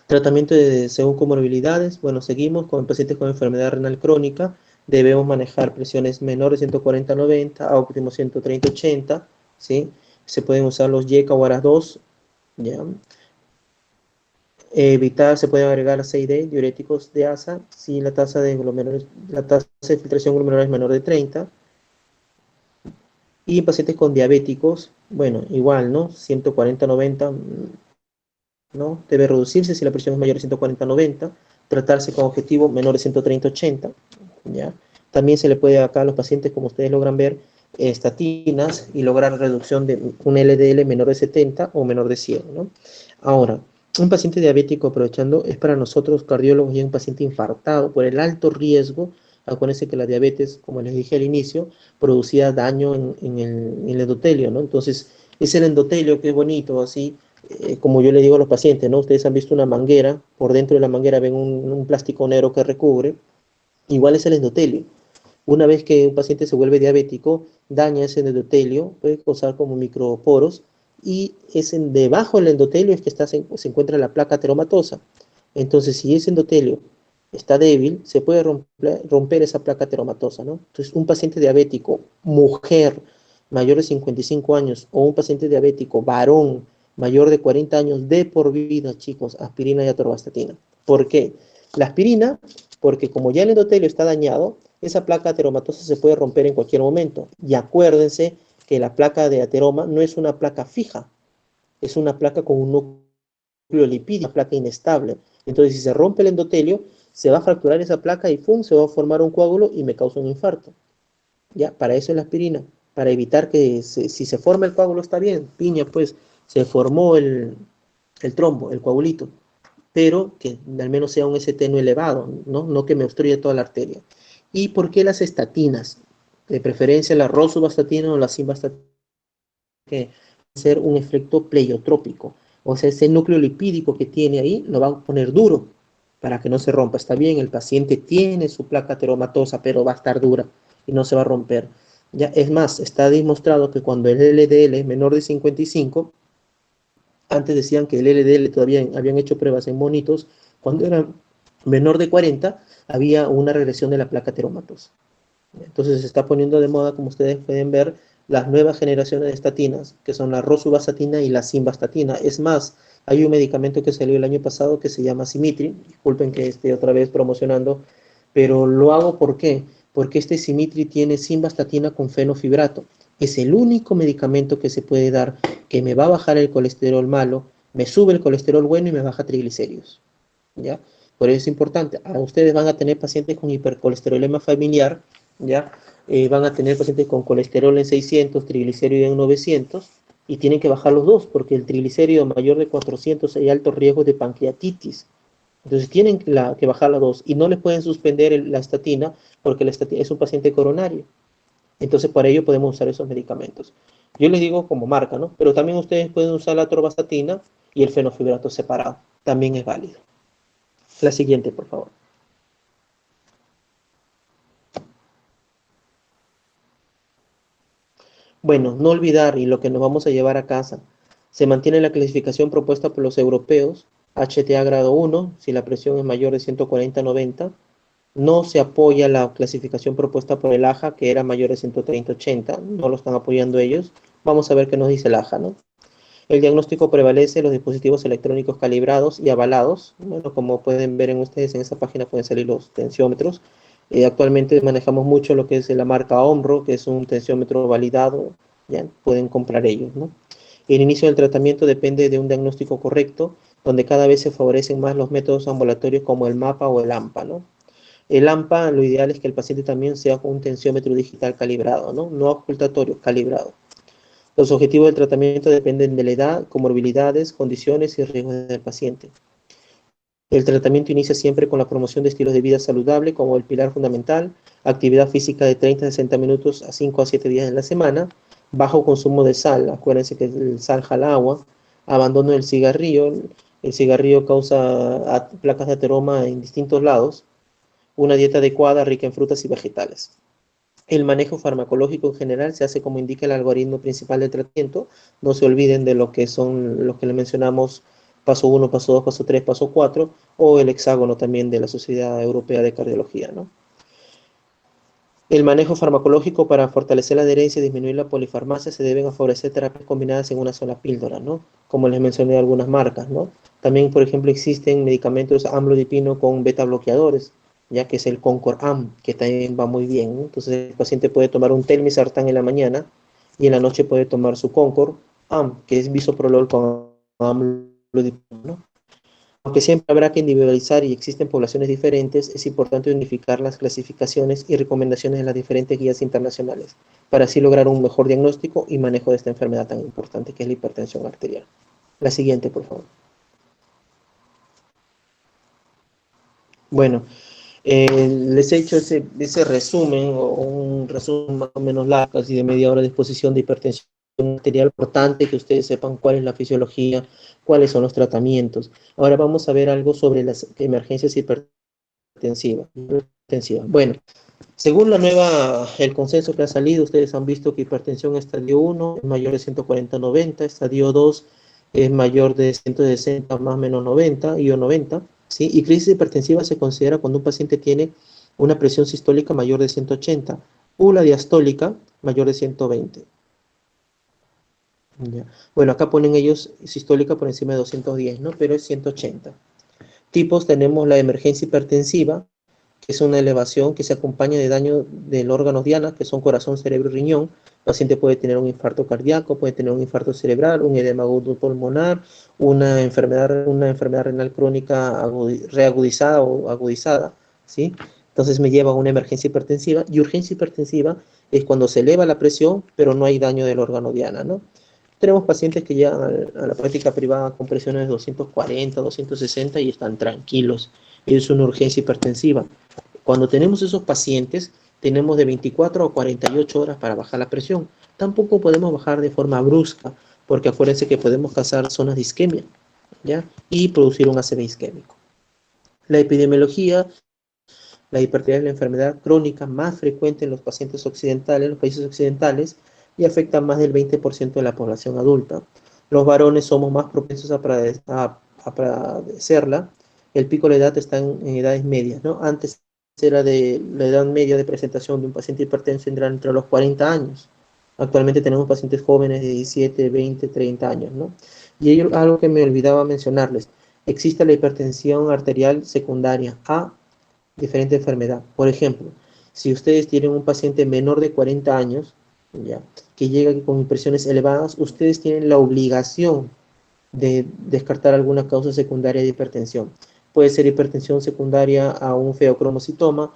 Tratamiento según comorbilidades. Bueno, seguimos con pacientes con enfermedad renal crónica. Debemos manejar presiones menores de 140-90, a óptimo 130-80, ¿sí? Se pueden usar los YECA o ARAS-2, ¿ya? Evitar, se pueden agregar 6D, diuréticos de ASA, si la tasa de filtración glomerular es menor de 30. Y en pacientes con diabéticos, bueno, igual, ¿no? 140-90, ¿no? Debe reducirse si la presión es mayor de 140-90, tratarse con objetivo menor de 130-80, ¿ya? También se le puede acá a los pacientes, como ustedes logran ver, estatinas y lograr reducción de un LDL menor de 70 o menor de 100, ¿no? Ahora, un paciente diabético, aprovechando, es para nosotros cardiólogos y un paciente infartado por el alto riesgo. Acuérdense que la diabetes, como les dije al inicio, producía daño en el endotelio, ¿no? Entonces, es el endotelio que es bonito, así, como yo le digo a los pacientes, ¿no? Ustedes han visto una manguera, por dentro de la manguera ven un plástico negro que recubre, igual es el endotelio. Una vez que un paciente se vuelve diabético, daña ese endotelio, puede causar como microporos, y debajo del endotelio es que se encuentra la placa ateromatosa. Entonces, si ese endotelio está débil, se puede romper esa placa ateromatosa, ¿no? Entonces, un paciente diabético, mujer, mayor de 55 años, o un paciente diabético, varón, mayor de 40 años, de por vida, chicos, aspirina y atorvastatina. ¿Por qué? La aspirina, porque como ya el endotelio está dañado, esa placa ateromatosa se puede romper en cualquier momento. Y acuérdense que la placa de ateroma no es una placa fija, es una placa con un núcleo lipídico, una placa inestable. Entonces, si se rompe el endotelio, se va a fracturar esa placa y ¡pum!, se va a formar un coágulo y me causa un infarto. ¿Ya? Para eso es la aspirina, para evitar que si se forma el coágulo está bien, piña, pues se formó el trombo, el coagulito, pero que al menos sea un ST no elevado, ¿no? No que me obstruya toda la arteria. ¿Y por qué las estatinas? De preferencia la rosuvastatina o la simvastatina, que ser un efecto pleiotrópico, o sea, ese núcleo lipídico que tiene ahí lo va a poner duro para que no se rompa. Está bien, el paciente tiene su placa ateromatosa, pero va a estar dura y no se va a romper. Ya, es más, está demostrado que cuando el LDL es menor de 55, antes decían que el LDL todavía habían hecho pruebas en monitos, cuando era menor de 40, había una regresión de la placa ateromatosa. Entonces se está poniendo de moda, como ustedes pueden ver, las nuevas generaciones de estatinas, que son la rosuvastatina y la simvastatina. Es más, hay un medicamento que salió el año pasado que se llama Simitri, disculpen que esté otra vez promocionando, pero lo hago ¿por qué? Porque este Simitri tiene simvastatina con fenofibrato. Es el único medicamento que se puede dar que me va a bajar el colesterol malo, me sube el colesterol bueno y me baja triglicéridos, ¿ya? Por eso es importante. Ustedes van a tener pacientes con hipercolesterolema familiar, ¿ya? Van a tener pacientes con colesterol en 600, triglicéridos en 900, y tienen que bajar los dos, porque el triglicérido mayor de 400 hay alto riesgo de pancreatitis. Entonces tienen que bajar las dos, y no les pueden suspender la estatina, porque la estatina es un paciente coronario. Entonces, para ello podemos usar esos medicamentos. Yo les digo como marca, ¿no? Pero también ustedes pueden usar la atorvastatina y el fenofibrato separado. También es válido. La siguiente, por favor. Bueno, no olvidar, y lo que nos vamos a llevar a casa, se mantiene la clasificación propuesta por los europeos, HTA grado 1, si la presión es mayor de 140-90. No se apoya la clasificación propuesta por el AJA, que era mayor de 130-80, no lo están apoyando ellos. Vamos a ver qué nos dice el AJA, ¿no? El diagnóstico prevalece en los dispositivos electrónicos calibrados y avalados. Bueno, como pueden ver en ustedes, en esa página pueden salir los tensiómetros. Actualmente manejamos mucho lo que es la marca Omro, que es un tensiómetro validado. Ya pueden comprar ellos, ¿no? El inicio del tratamiento depende de un diagnóstico correcto, donde cada vez se favorecen más los métodos ambulatorios como el MAPA o el AMPA, ¿no? El AMPA, lo ideal es que el paciente también sea con un tensiómetro digital calibrado, ¿no? No ocultatorio, calibrado. Los objetivos del tratamiento dependen de la edad, comorbilidades, condiciones y riesgos del paciente. El tratamiento inicia siempre con la promoción de estilos de vida saludable como el pilar fundamental, actividad física de 30 a 60 minutos a 5 a 7 días en la semana, bajo consumo de sal, acuérdense que el sal jala agua, abandono del cigarrillo, el cigarrillo causa placas de ateroma en distintos lados, una dieta adecuada rica en frutas y vegetales. El manejo farmacológico en general se hace como indica el algoritmo principal del tratamiento. No se olviden de lo que son los que le mencionamos, paso 1, paso 2, paso 3, paso 4, o el hexágono también de la Sociedad Europea de Cardiología, ¿no? El manejo farmacológico para fortalecer la adherencia y disminuir la polifarmacia se deben favorecer terapias combinadas en una sola píldora, ¿no? Como les mencioné algunas marcas, ¿no? También, por ejemplo, existen medicamentos amlodipino con beta bloqueadores, ya que es el Concor AM, que también va muy bien, ¿no? Entonces el paciente puede tomar un telmisartán en la mañana y en la noche puede tomar su Concor AM, que es bisoprolol con amlodipino, ¿no? Aunque siempre habrá que individualizar y existen poblaciones diferentes, es importante unificar las clasificaciones y recomendaciones de las diferentes guías internacionales, para así lograr un mejor diagnóstico y manejo de esta enfermedad tan importante que es la hipertensión arterial. La siguiente, por favor. Bueno, les he hecho ese resumen, o un resumen más o menos largo, casi de media hora de exposición de hipertensión arterial, importante que ustedes sepan cuál es la fisiología, cuáles son los tratamientos. Ahora vamos a ver algo sobre las emergencias hipertensivas. Bueno, según el consenso que ha salido, ustedes han visto que hipertensión estadio 1 es mayor de 140/90, estadio 2 es mayor de 160 más o menos 90, y o 90, ¿sí? Y crisis hipertensiva se considera cuando un paciente tiene una presión sistólica mayor de 180 o la diastólica mayor de 120. Ya. Bueno, acá ponen ellos sistólica por encima de 210, ¿no? Pero es 180. Tipos tenemos la emergencia hipertensiva, que es una elevación que se acompaña de daño del órgano diana, que son corazón, cerebro y riñón. El paciente puede tener un infarto cardíaco, puede tener un infarto cerebral, un edema agudo pulmonar, una enfermedad renal crónica reagudizada o agudizada, ¿sí? Entonces me lleva a una emergencia hipertensiva, y urgencia hipertensiva es cuando se eleva la presión, pero no hay daño del órgano diana, ¿no? Tenemos pacientes que llegan a la práctica privada con presiones de 240, 260 y están tranquilos. Es una urgencia hipertensiva. Cuando tenemos esos pacientes, tenemos de 24 a 48 horas para bajar la presión. Tampoco podemos bajar de forma brusca, porque acuérdense que podemos causar zonas de isquemia, ¿ya? Y producir un ACV isquémico. La epidemiología, la hipertensión es la enfermedad crónica más frecuente en los pacientes occidentales, en los países occidentales, y afecta a más del 20% de la población adulta. Los varones somos más propensos a padecerla. El pico de la edad está en edades medias, ¿no? Antes era de la edad media de presentación de un paciente hipertenso entre los 40 años. Actualmente tenemos pacientes jóvenes de 17, 20, 30 años, ¿no? Y algo que me olvidaba mencionarles, existe la hipertensión arterial secundaria a diferente enfermedad. Por ejemplo, si ustedes tienen un paciente menor de 40 años, ¿ya?, que llega con impresiones elevadas, ustedes tienen la obligación de descartar alguna causa secundaria de hipertensión. Puede ser hipertensión secundaria a un feocromocitoma,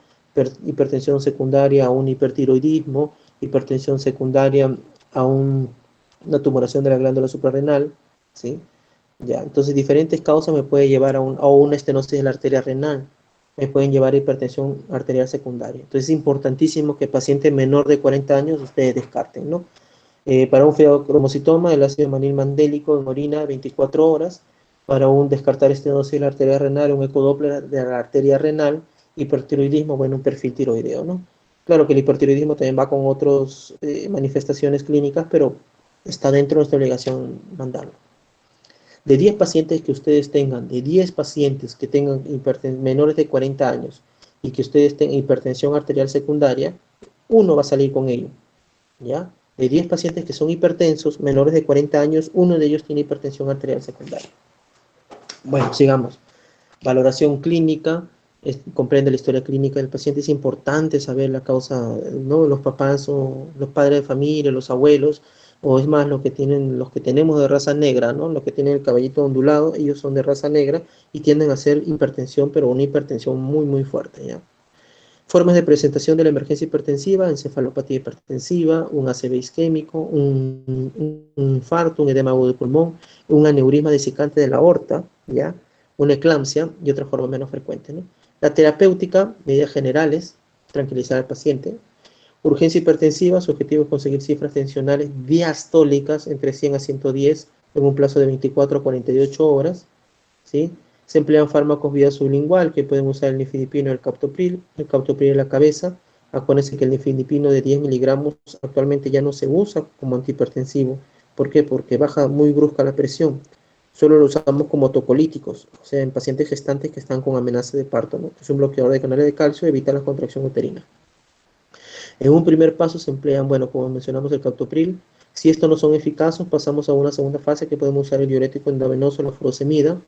hipertensión secundaria a un hipertiroidismo, hipertensión secundaria a una tumoración de la glándula suprarrenal, ¿sí? Ya, entonces diferentes causas me pueden llevar a una estenosis de la arteria renal, me pueden llevar a hipertensión arterial secundaria. Entonces es importantísimo que paciente menor de 40 años ustedes descarten, ¿no? Para un feocromocitoma, el ácido manil mandélico en orina 24 horas. Para descartar estenosis de la arteria renal, un ecodoppler de la arteria renal. Hipertiroidismo, bueno, un perfil tiroideo, ¿no? Claro que el hipertiroidismo también va con otras manifestaciones clínicas, pero está dentro de nuestra obligación mandarlo. De 10 pacientes que ustedes tengan, de 10 pacientes que tengan menores de 40 años y que ustedes tengan hipertensión arterial secundaria, uno va a salir con ello, ¿ya? De 10 pacientes que son hipertensos, menores de 40 años, uno de ellos tiene hipertensión arterial secundaria. Bueno, sigamos. Valoración clínica, comprende la historia clínica del paciente. Es importante saber la causa, ¿no? Los papás o los padres de familia, los abuelos, o es más, los que tenemos de raza negra, ¿no? Los que tienen el cabellito ondulado, ellos son de raza negra y tienden a ser hipertensión, pero una hipertensión muy, muy fuerte, ¿ya? Formas de presentación de la emergencia hipertensiva: encefalopatía hipertensiva, un ACV isquémico, un infarto, un edema agudo de pulmón, un aneurisma desicante de la aorta, ¿ya? Una eclampsia y otra forma menos frecuente, ¿no? La terapéutica, medidas generales, tranquilizar al paciente. Urgencia hipertensiva, su objetivo es conseguir cifras tensionales diastólicas entre 100 a 110 en un plazo de 24 a 48 horas, ¿sí? Se emplean fármacos vía sublingual que pueden usar el nifedipino y el captopril en la cabeza. Acuérdense que el nifedipino de 10 miligramos actualmente ya no se usa como antihipertensivo. ¿Por qué? Porque baja muy brusca la presión. Solo lo usamos como tocolíticos, o sea, en pacientes gestantes que están con amenaza de parto, ¿no? Es un bloqueador de canales de calcio y evita la contracción uterina. En un primer paso se emplean, bueno, como mencionamos, el captopril. Si estos no son eficaces, pasamos a una segunda fase que podemos usar el diurético endovenoso, la furosemida,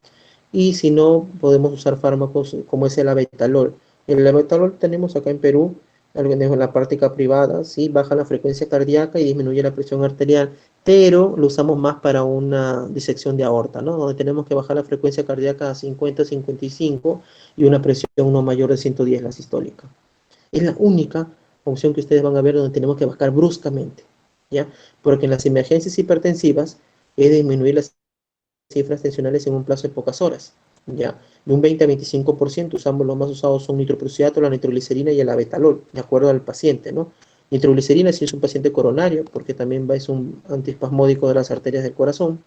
y si no, podemos usar fármacos como es el abetalol. El abetalol tenemos acá en Perú, en la práctica privada, ¿sí? Baja la frecuencia cardíaca y disminuye la presión arterial, pero lo usamos más para una disección de aorta, ¿no? Donde tenemos que bajar la frecuencia cardíaca a 50, 55 y una presión no mayor de 110, la sistólica. Es la única opción que ustedes van a ver donde tenemos que bajar bruscamente, ¿ya? Porque en las emergencias hipertensivas es disminuir las cifras tensionales en un plazo de pocas horas, ¿ya? De un 20 a 25%, usamos los más usados son nitroprusiato, la nitroglicerina y el abetalol, de acuerdo al paciente, ¿no? Nitroglicerina si es un paciente coronario, porque también es un antiespasmódico de las arterias del corazón.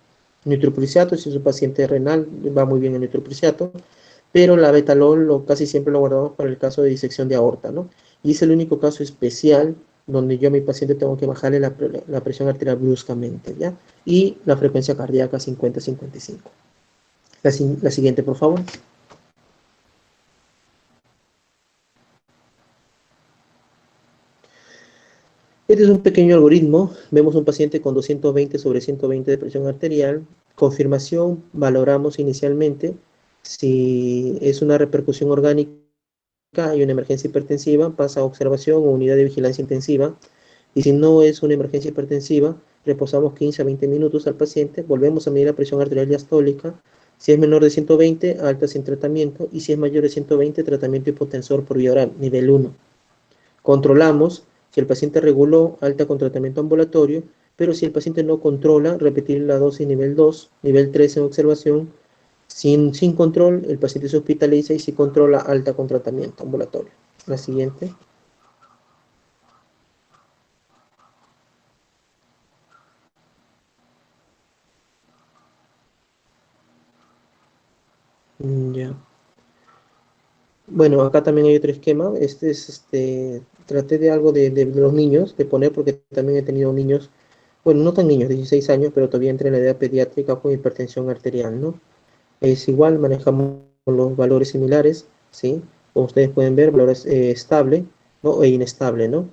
Nitroprusiato si es un paciente renal, va muy bien el nitroprusiato, pero la betalol casi siempre lo guardamos para el caso de disección de aorta, ¿no? Y es el único caso especial donde yo a mi paciente tengo que bajarle la presión arterial bruscamente, ¿ya? Y la frecuencia cardíaca 50-55. La siguiente, por favor. Este es un pequeño algoritmo. Vemos un paciente con 220 sobre 120 de presión arterial. Confirmación, valoramos inicialmente si es una repercusión orgánica, hay una emergencia hipertensiva, pasa a observación o unidad de vigilancia intensiva. Y si no es una emergencia hipertensiva, reposamos 15 a 20 minutos al paciente, volvemos a medir la presión arterial diastólica. Si es menor de 120, alta sin tratamiento, y si es mayor de 120, tratamiento hipotensor por vía oral, nivel 1. Controlamos si el paciente reguló, alta con tratamiento ambulatorio, pero si el paciente no controla, repetir la dosis nivel 2, nivel 3 en observación. Sin control, el paciente se hospitaliza, y si controla, alta con tratamiento ambulatorio. La siguiente. Ya. Bueno, acá también hay otro esquema. Traté de algo de los niños, de poner, porque también he tenido niños, bueno, no tan niños, 16 años, pero todavía entre en la edad pediátrica con hipertensión arterial, ¿no? Es igual, manejamos los valores similares, ¿sí? Como ustedes pueden ver, valores estable, ¿no? E inestable, ¿no?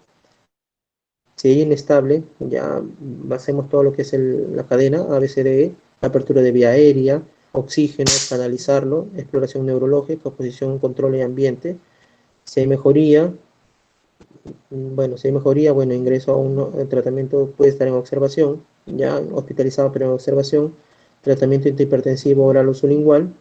Si es inestable, ya hacemos todo lo que es la cadena ABCDE, apertura de vía aérea, oxígeno, canalizarlo, exploración neurológica, posición, control y ambiente. Si hay mejoría, bueno, ingreso a un tratamiento, puede estar en observación, ya hospitalizado pero en observación, tratamiento antihipertensivo oral o sublingual,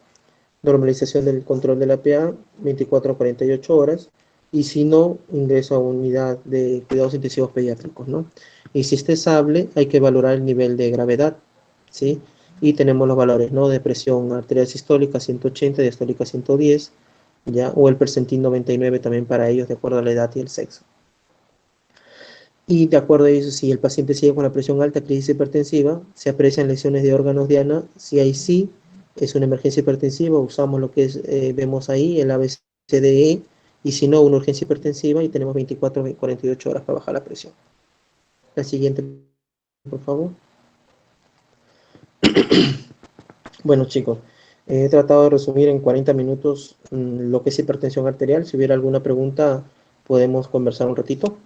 normalización del control de la PA, 24 a 48 horas, y si no, ingreso a unidad de cuidados intensivos pediátricos, ¿no? Y si está estable, hay que valorar el nivel de gravedad, ¿sí? Y tenemos los valores, ¿no? De presión arterial sistólica 180, diastólica 110, ¿ya? O el percentil 99 también para ellos, de acuerdo a la edad y el sexo. Y de acuerdo a eso, si el paciente sigue con la presión alta, crisis hipertensiva, se aprecian lesiones de órganos diana, si hay sí, es una emergencia hipertensiva, usamos lo que vemos ahí, el ABCDE, y si no, una urgencia hipertensiva, y tenemos 24 a 48 horas para bajar la presión. La siguiente, por favor. Bueno, chicos, he tratado de resumir en 40 minutos lo que es hipertensión arterial. Si hubiera alguna pregunta, podemos conversar un ratito.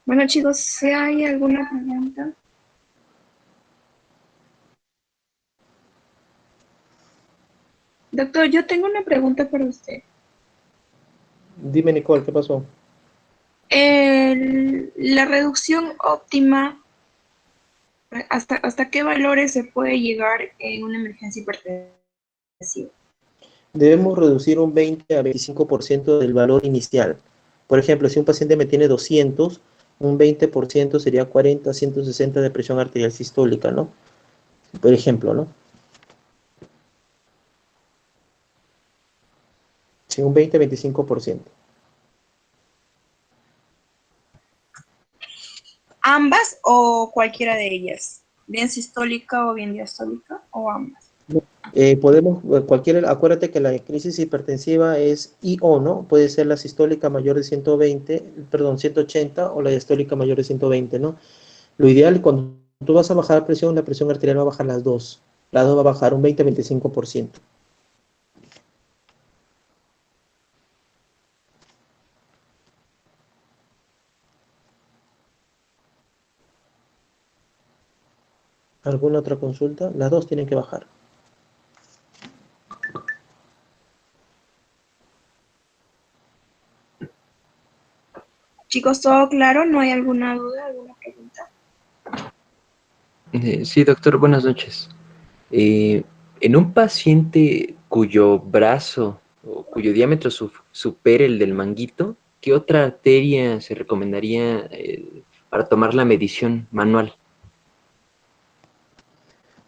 Bueno, chicos, si hay alguna pregunta. Doctor, yo tengo una pregunta para usted. Dime, Nicole, ¿qué pasó? La reducción óptima, ¿hasta qué valores se puede llegar en una emergencia hipertensiva? Debemos reducir un 20 a 25% del valor inicial. Por ejemplo, si un paciente me tiene 200, un 20% sería 40, 160 de presión arterial sistólica, ¿no? Por ejemplo, ¿no? Sí, un 20-25%. ¿Ambas o cualquiera de ellas? ¿Bien sistólica o bien diastólica o ambas? Acuérdate que la crisis hipertensiva es I-O, ¿no? Puede ser la sistólica mayor de 120, perdón, 180 o la diastólica mayor de 120, ¿no? Lo ideal cuando tú vas a bajar presión, la presión arterial va a bajar las dos. Las dos va a bajar un 20-25%. ¿Alguna otra consulta? Las dos tienen que bajar. Chicos, ¿todo claro? ¿No hay alguna duda, alguna pregunta? Sí, doctor, buenas noches. En un paciente cuyo brazo o cuyo diámetro supere el del manguito, ¿qué otra arteria se recomendaría para tomar la medición manual?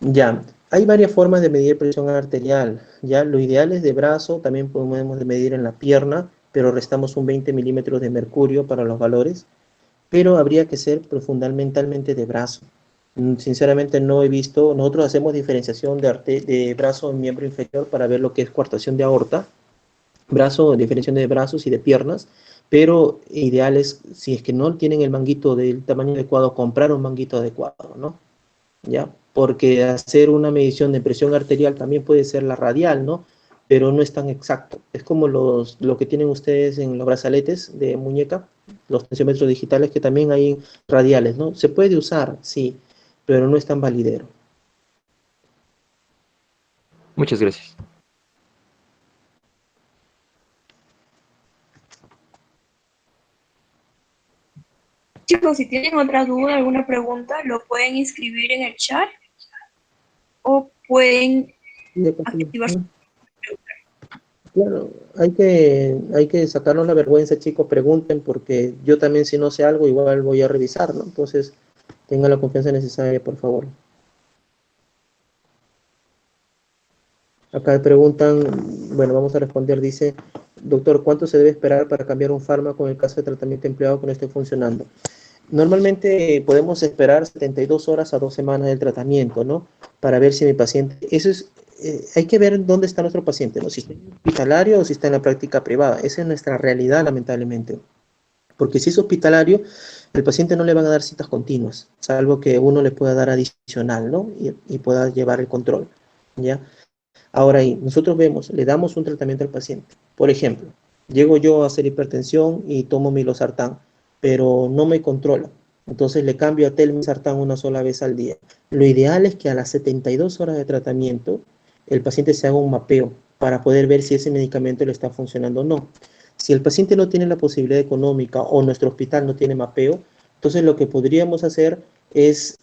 Ya, hay varias formas de medir presión arterial. Ya, lo ideal es de brazo, también podemos medir en la pierna, pero restamos un 20 milímetros de mercurio para los valores, pero habría que ser fundamentalmente de brazo. Sinceramente no he visto, nosotros hacemos diferenciación de brazo en miembro inferior para ver lo que es coartación de aorta, brazo, diferenciación de brazos y de piernas, pero ideal es, si es que no tienen el manguito del tamaño adecuado, comprar un manguito adecuado, ¿no? ¿Ya? Porque hacer una medición de presión arterial también puede ser la radial, ¿no? Pero no es tan exacto. Es como lo que tienen ustedes en los brazaletes de muñeca, los tensiómetros digitales, que también hay radiales, ¿no? Se puede usar, sí, pero no es tan validero. Muchas gracias. Chicos, si tienen otra duda, alguna pregunta, lo pueden inscribir en el chat o pueden activar su pregunta. Claro, hay que sacarnos la vergüenza, chicos, pregunten, porque yo también si no sé algo, igual voy a revisar, ¿no? Entonces, tengan la confianza necesaria, por favor. Acá preguntan, bueno, vamos a responder, dice, doctor, ¿cuánto se debe esperar para cambiar un fármaco en el caso de tratamiento empleado que no esté funcionando? Normalmente podemos esperar 72 horas a 2 semanas del tratamiento, ¿no? Para ver si mi paciente, eso es, hay que ver dónde está nuestro paciente, ¿no? Si está en el hospitalario o si está en la práctica privada. Esa es nuestra realidad, lamentablemente. Porque si es hospitalario, el paciente no le van a dar citas continuas, salvo que uno le pueda dar adicional, ¿no? Y pueda llevar el control, ¿ya? Ahora ahí, nosotros vemos, le damos un tratamiento al paciente. Por ejemplo, llego yo a hacer hipertensión y tomo mi losartán, pero no me controla. Entonces le cambio a telmisartán una sola vez al día. Lo ideal es que a las 72 horas de tratamiento el paciente se haga un mapeo para poder ver si ese medicamento le está funcionando o no. Si el paciente no tiene la posibilidad económica o nuestro hospital no tiene mapeo, entonces lo que podríamos hacer es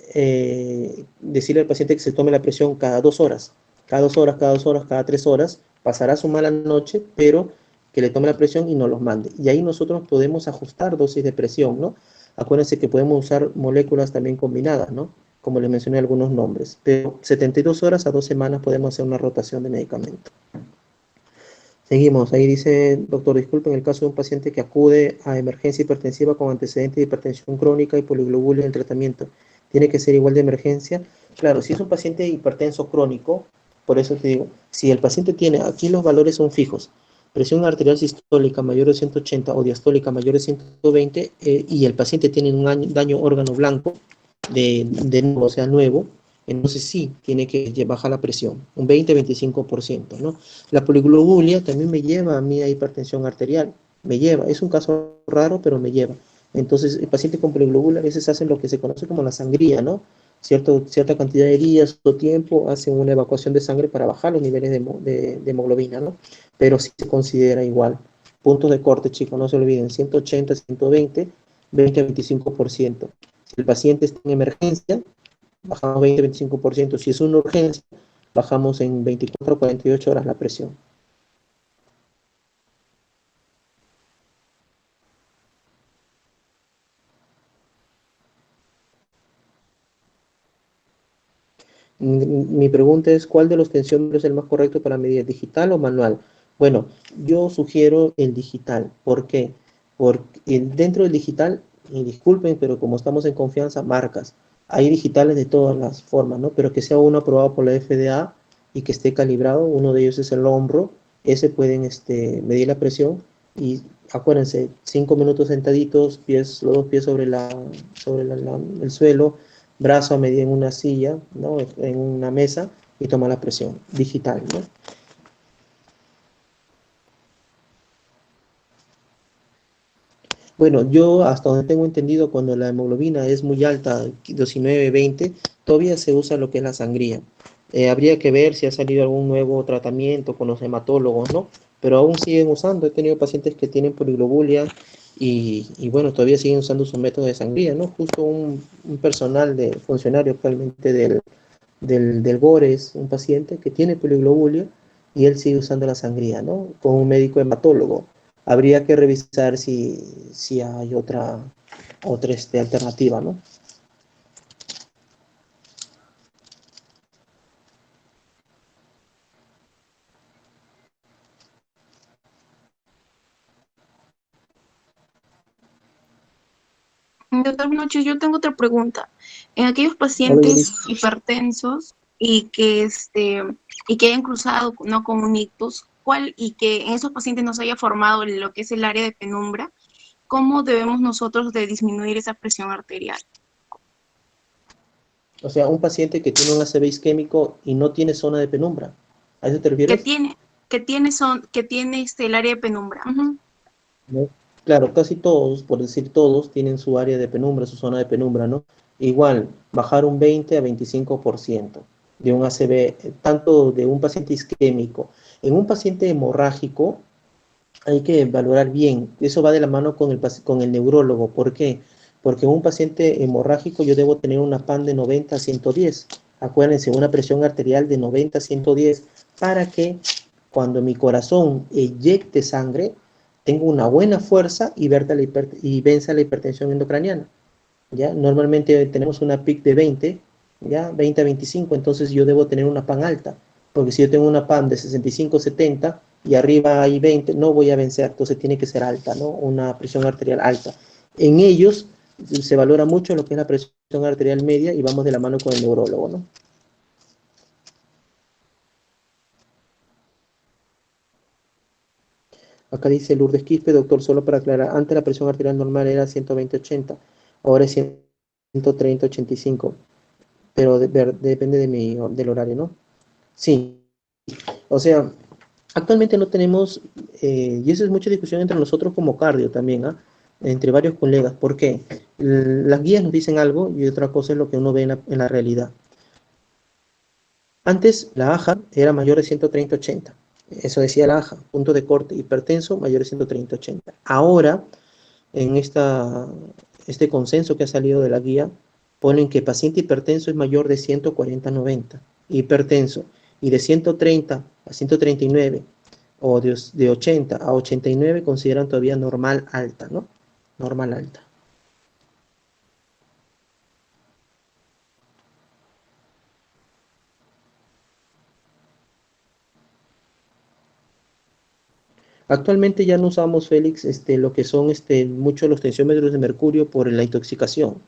decirle al paciente que se tome la presión cada 2 horas cada 2 horas, cada 2 horas, cada 3 horas, pasará su mala noche, pero que le tome la presión y nos los mande. Y ahí nosotros podemos ajustar dosis de presión, ¿no? Acuérdense que podemos usar moléculas también combinadas, ¿no? Como les mencioné algunos nombres. Pero 72 horas a 2 semanas podemos hacer una rotación de medicamento. Seguimos, ahí dice, doctor, disculpe, en el caso de un paciente que acude a emergencia hipertensiva con antecedentes de hipertensión crónica y poliglobulia en el tratamiento, ¿tiene que ser igual de emergencia? Claro, si es un paciente hipertenso crónico, por eso te digo, si el paciente tiene, aquí los valores son fijos, presión arterial sistólica mayor de 180 o diastólica mayor de 120, y el paciente tiene un daño órgano blanco, o sea, nuevo, entonces sí, tiene que bajar la presión, un 20-25%, ¿no? La poliglobulia también me lleva a mí a hipertensión arterial, me lleva, es un caso raro, pero me lleva. Entonces, el paciente con poliglobulia a veces hacen lo que se conoce como la sangría, ¿no? Cierta cantidad de días o tiempo hacen una evacuación de sangre para bajar los niveles de hemoglobina, ¿no? Pero sí se considera igual. Puntos de corte, chicos, no se olviden, 180, 120, 20 a 25%. Si el paciente está en emergencia, bajamos 20 a 25%. Si es una urgencia, bajamos en 24 a 48 horas la presión. Mi pregunta es, ¿cuál de los tensiómetros es el más correcto para medir, digital o manual? Bueno, yo sugiero el digital. ¿Por qué? Porque dentro del digital, y disculpen, pero como estamos en confianza, marcas. Hay digitales de todas las formas, ¿no? Pero que sea uno aprobado por la FDA y que esté calibrado. Uno de ellos es el hombro. Ese pueden medir la presión. Y acuérdense, 5 minutos sentaditos, los dos pies sobre el suelo, brazo a medir en una silla, ¿no? En una mesa, y toma la presión digital, ¿no? Bueno, yo hasta donde tengo entendido, cuando la hemoglobina es muy alta, 19, 20, todavía se usa lo que es la sangría. Habría que ver si ha salido algún nuevo tratamiento con los hematólogos, ¿no? Pero aún siguen usando. He tenido pacientes que tienen poliglobulia y bueno, todavía siguen usando su método de sangría, ¿no? Justo un personal funcionario actualmente del GORES, un paciente que tiene poliglobulia y él sigue usando la sangría, ¿no? Con un médico hematólogo. Habría que revisar si hay otra alternativa, ¿no? Doctor, buenas noches. Yo tengo otra pregunta. En aquellos A ver, pacientes hipertensos y que hayan cruzado no con un ictus, y que en esos pacientes no se haya formado lo que es el área de penumbra, ¿cómo debemos nosotros de disminuir esa presión arterial? o sea, un paciente que tiene un ACV isquémico y no tiene zona de penumbra. ¿A eso te Que refieres? tiene, que tiene el área de penumbra. Ujú. ¿No? Claro, casi todos, por decir todos, tienen su área de penumbra, su zona de penumbra, ¿no? Igual, bajar un 20 a 25% de un ACV, tanto de un paciente isquémico. En un paciente hemorrágico hay que valorar bien, eso va de la mano con el neurólogo. ¿Por qué? Porque en un paciente hemorrágico yo debo tener una PAN de 90 a 110. Acuérdense, una presión arterial de 90 a 110 para que cuando mi corazón eyecte sangre, tengo una buena fuerza y venza la hipertensión endocraniana. ¿Ya? Normalmente tenemos una PIC de 20, ¿ya? 20 a 25, entonces yo debo tener una PAN alta, porque si yo tengo una PAN de 65, 70 y arriba hay 20, no voy a vencer, entonces tiene que ser alta, ¿no? Una presión arterial alta. En ellos se valora mucho lo que es la presión arterial media y vamos de la mano con el neurólogo, ¿no? Acá dice Lourdes Quispe, doctor, solo para aclarar, antes la presión arterial normal era 120-80, ahora es 130-85, pero depende del horario, ¿no? Sí, o sea, actualmente no tenemos, y eso es mucha discusión entre nosotros como cardio también, ¿ah? Entre varios colegas. ¿Por qué? Las guías nos dicen algo y otra cosa es lo que uno ve en la realidad. Antes la AJA era mayor de 130-80. Eso decía la AJA, punto de corte hipertenso mayor de 130-80. Ahora, en este consenso que ha salido de la guía, ponen que paciente hipertenso es mayor de 140-90, hipertenso, y de 130 a 139 o de 80 a 89 consideran todavía normal alta, ¿no? Normal alta. Actualmente ya no usamos, Félix, lo que son muchos los tensiómetros de mercurio por la intoxicación.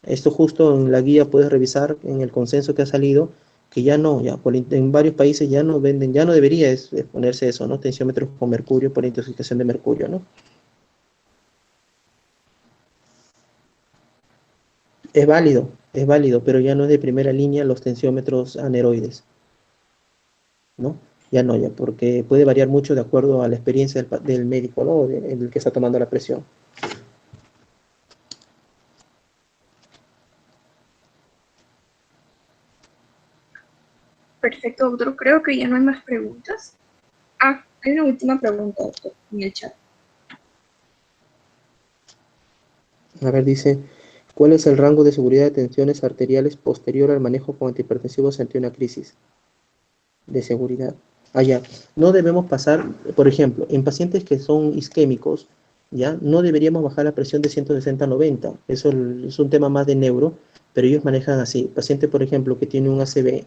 Esto justo en la guía puedes revisar en el consenso que ha salido, que ya no, en varios países ya no venden, ya no debería ponerse eso, ¿no? Tensiómetros con mercurio por intoxicación de mercurio, ¿no? Es válido, pero ya no es de primera línea los tensiómetros aneroides, ¿no? Ya no, ya, porque puede variar mucho de acuerdo a la experiencia del médico, ¿no? El que está tomando la presión. Perfecto, doctor. Creo que ya no hay más preguntas. Ah, hay una última pregunta, doctor, en el chat. A ver, dice, ¿cuál es el rango de seguridad de tensiones arteriales posterior al manejo con antihipertensivos ante una crisis de seguridad? Ya. No debemos pasar, por ejemplo, en pacientes que son isquémicos, ya, no deberíamos bajar la presión de 160 a 90. Eso es un tema más de neuro, pero ellos manejan así. Paciente, por ejemplo, que tiene un ACV,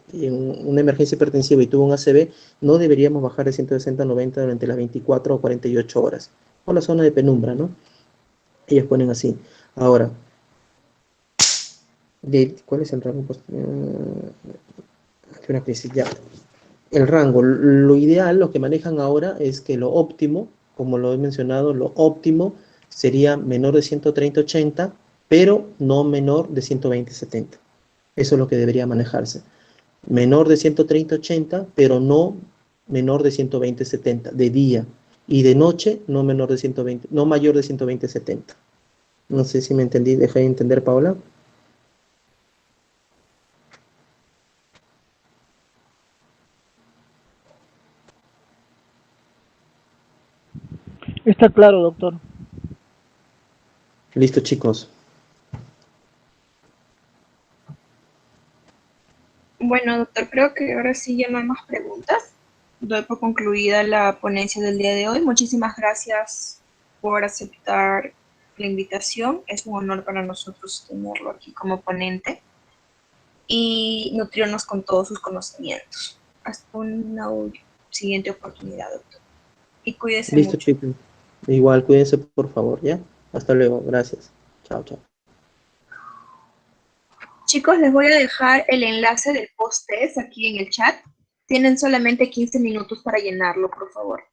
una emergencia hipertensiva y tuvo un ACV, no deberíamos bajar de 160 a 90 durante las 24 o 48 horas. O la zona de penumbra, ¿no? Ellos ponen así. Ahora, ¿cuál es el rango ante una crisis? Ya. El rango, lo ideal, lo que manejan ahora es que lo óptimo, como lo he mencionado, lo óptimo sería menor de 130-80, pero no menor de 120-70. Eso es lo que debería manejarse. Menor de 130-80, pero no menor de 120-70 de día. Y de noche, no menor de 120, no mayor de 120-70. No sé si me entendí, dejé de entender, Paula. Está claro, doctor. Listo, chicos. Bueno, doctor, creo que ahora sí ya no hay más preguntas. Doy por concluida la ponencia del día de hoy. Muchísimas gracias por aceptar la invitación. Es un honor para nosotros tenerlo aquí como ponente y nutrirnos con todos sus conocimientos. Hasta una siguiente oportunidad, doctor. Y cuídese Listo, mucho. chicos. Igual, cuídense, por favor, ¿ya? Hasta luego. Gracias. Chao, chao. Chicos, les voy a dejar el enlace del post-test aquí en el chat. Tienen solamente 15 minutos para llenarlo, por favor.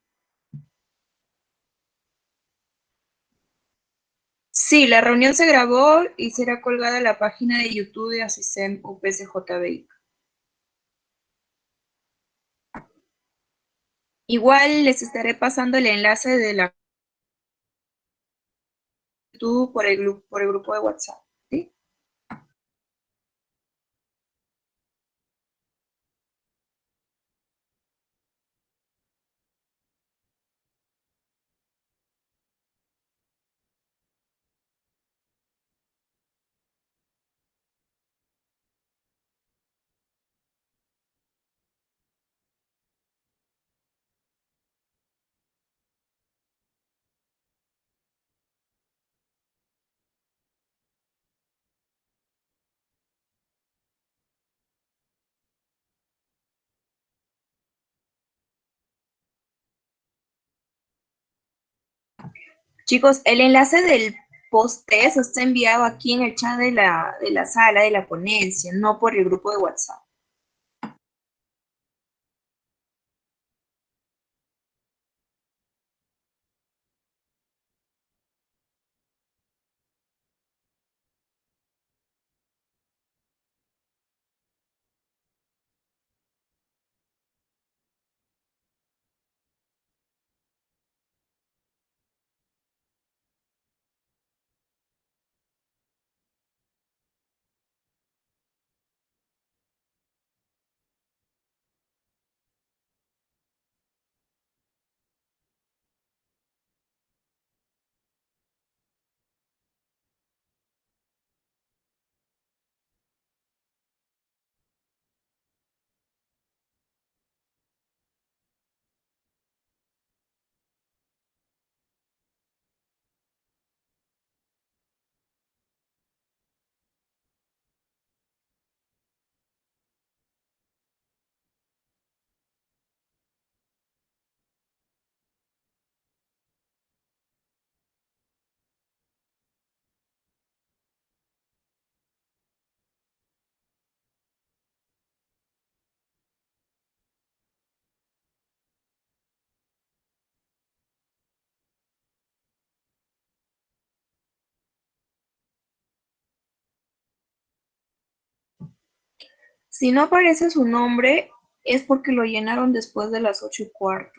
Sí, la reunión se grabó y será colgada en la página de YouTube de ASICEM UPSJBI. Igual les estaré pasando el enlace de la YouTube por el grupo de WhatsApp. ¿Sí? Chicos, el enlace del post-test está enviado aquí en el chat de la sala de la ponencia, no por el grupo de WhatsApp. Si no aparece su nombre, es porque lo llenaron después de las 8:15.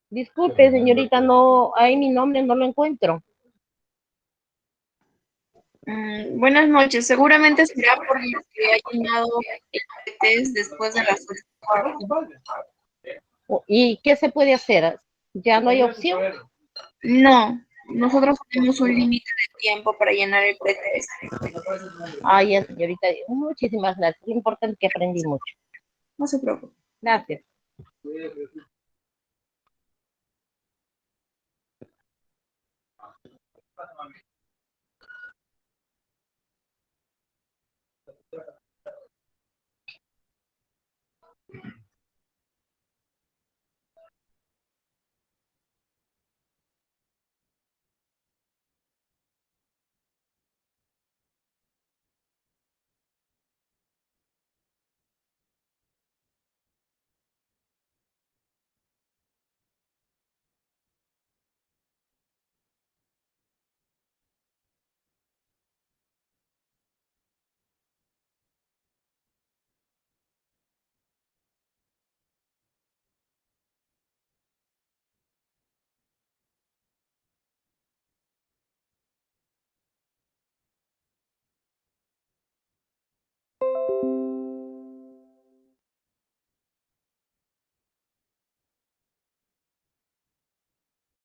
Disculpe, señorita, no, ahí mi nombre no lo encuentro. Buenas noches. Seguramente será por lo que ha llenado el test después de las 8:15. ¿Y qué se puede hacer? ¿Ya no hay opción? No, nosotros tenemos un límite de tiempo para llenar el pretest. Ay, ya, señorita, muchísimas gracias. Lo importante es que aprendí mucho. No se preocupe. Gracias.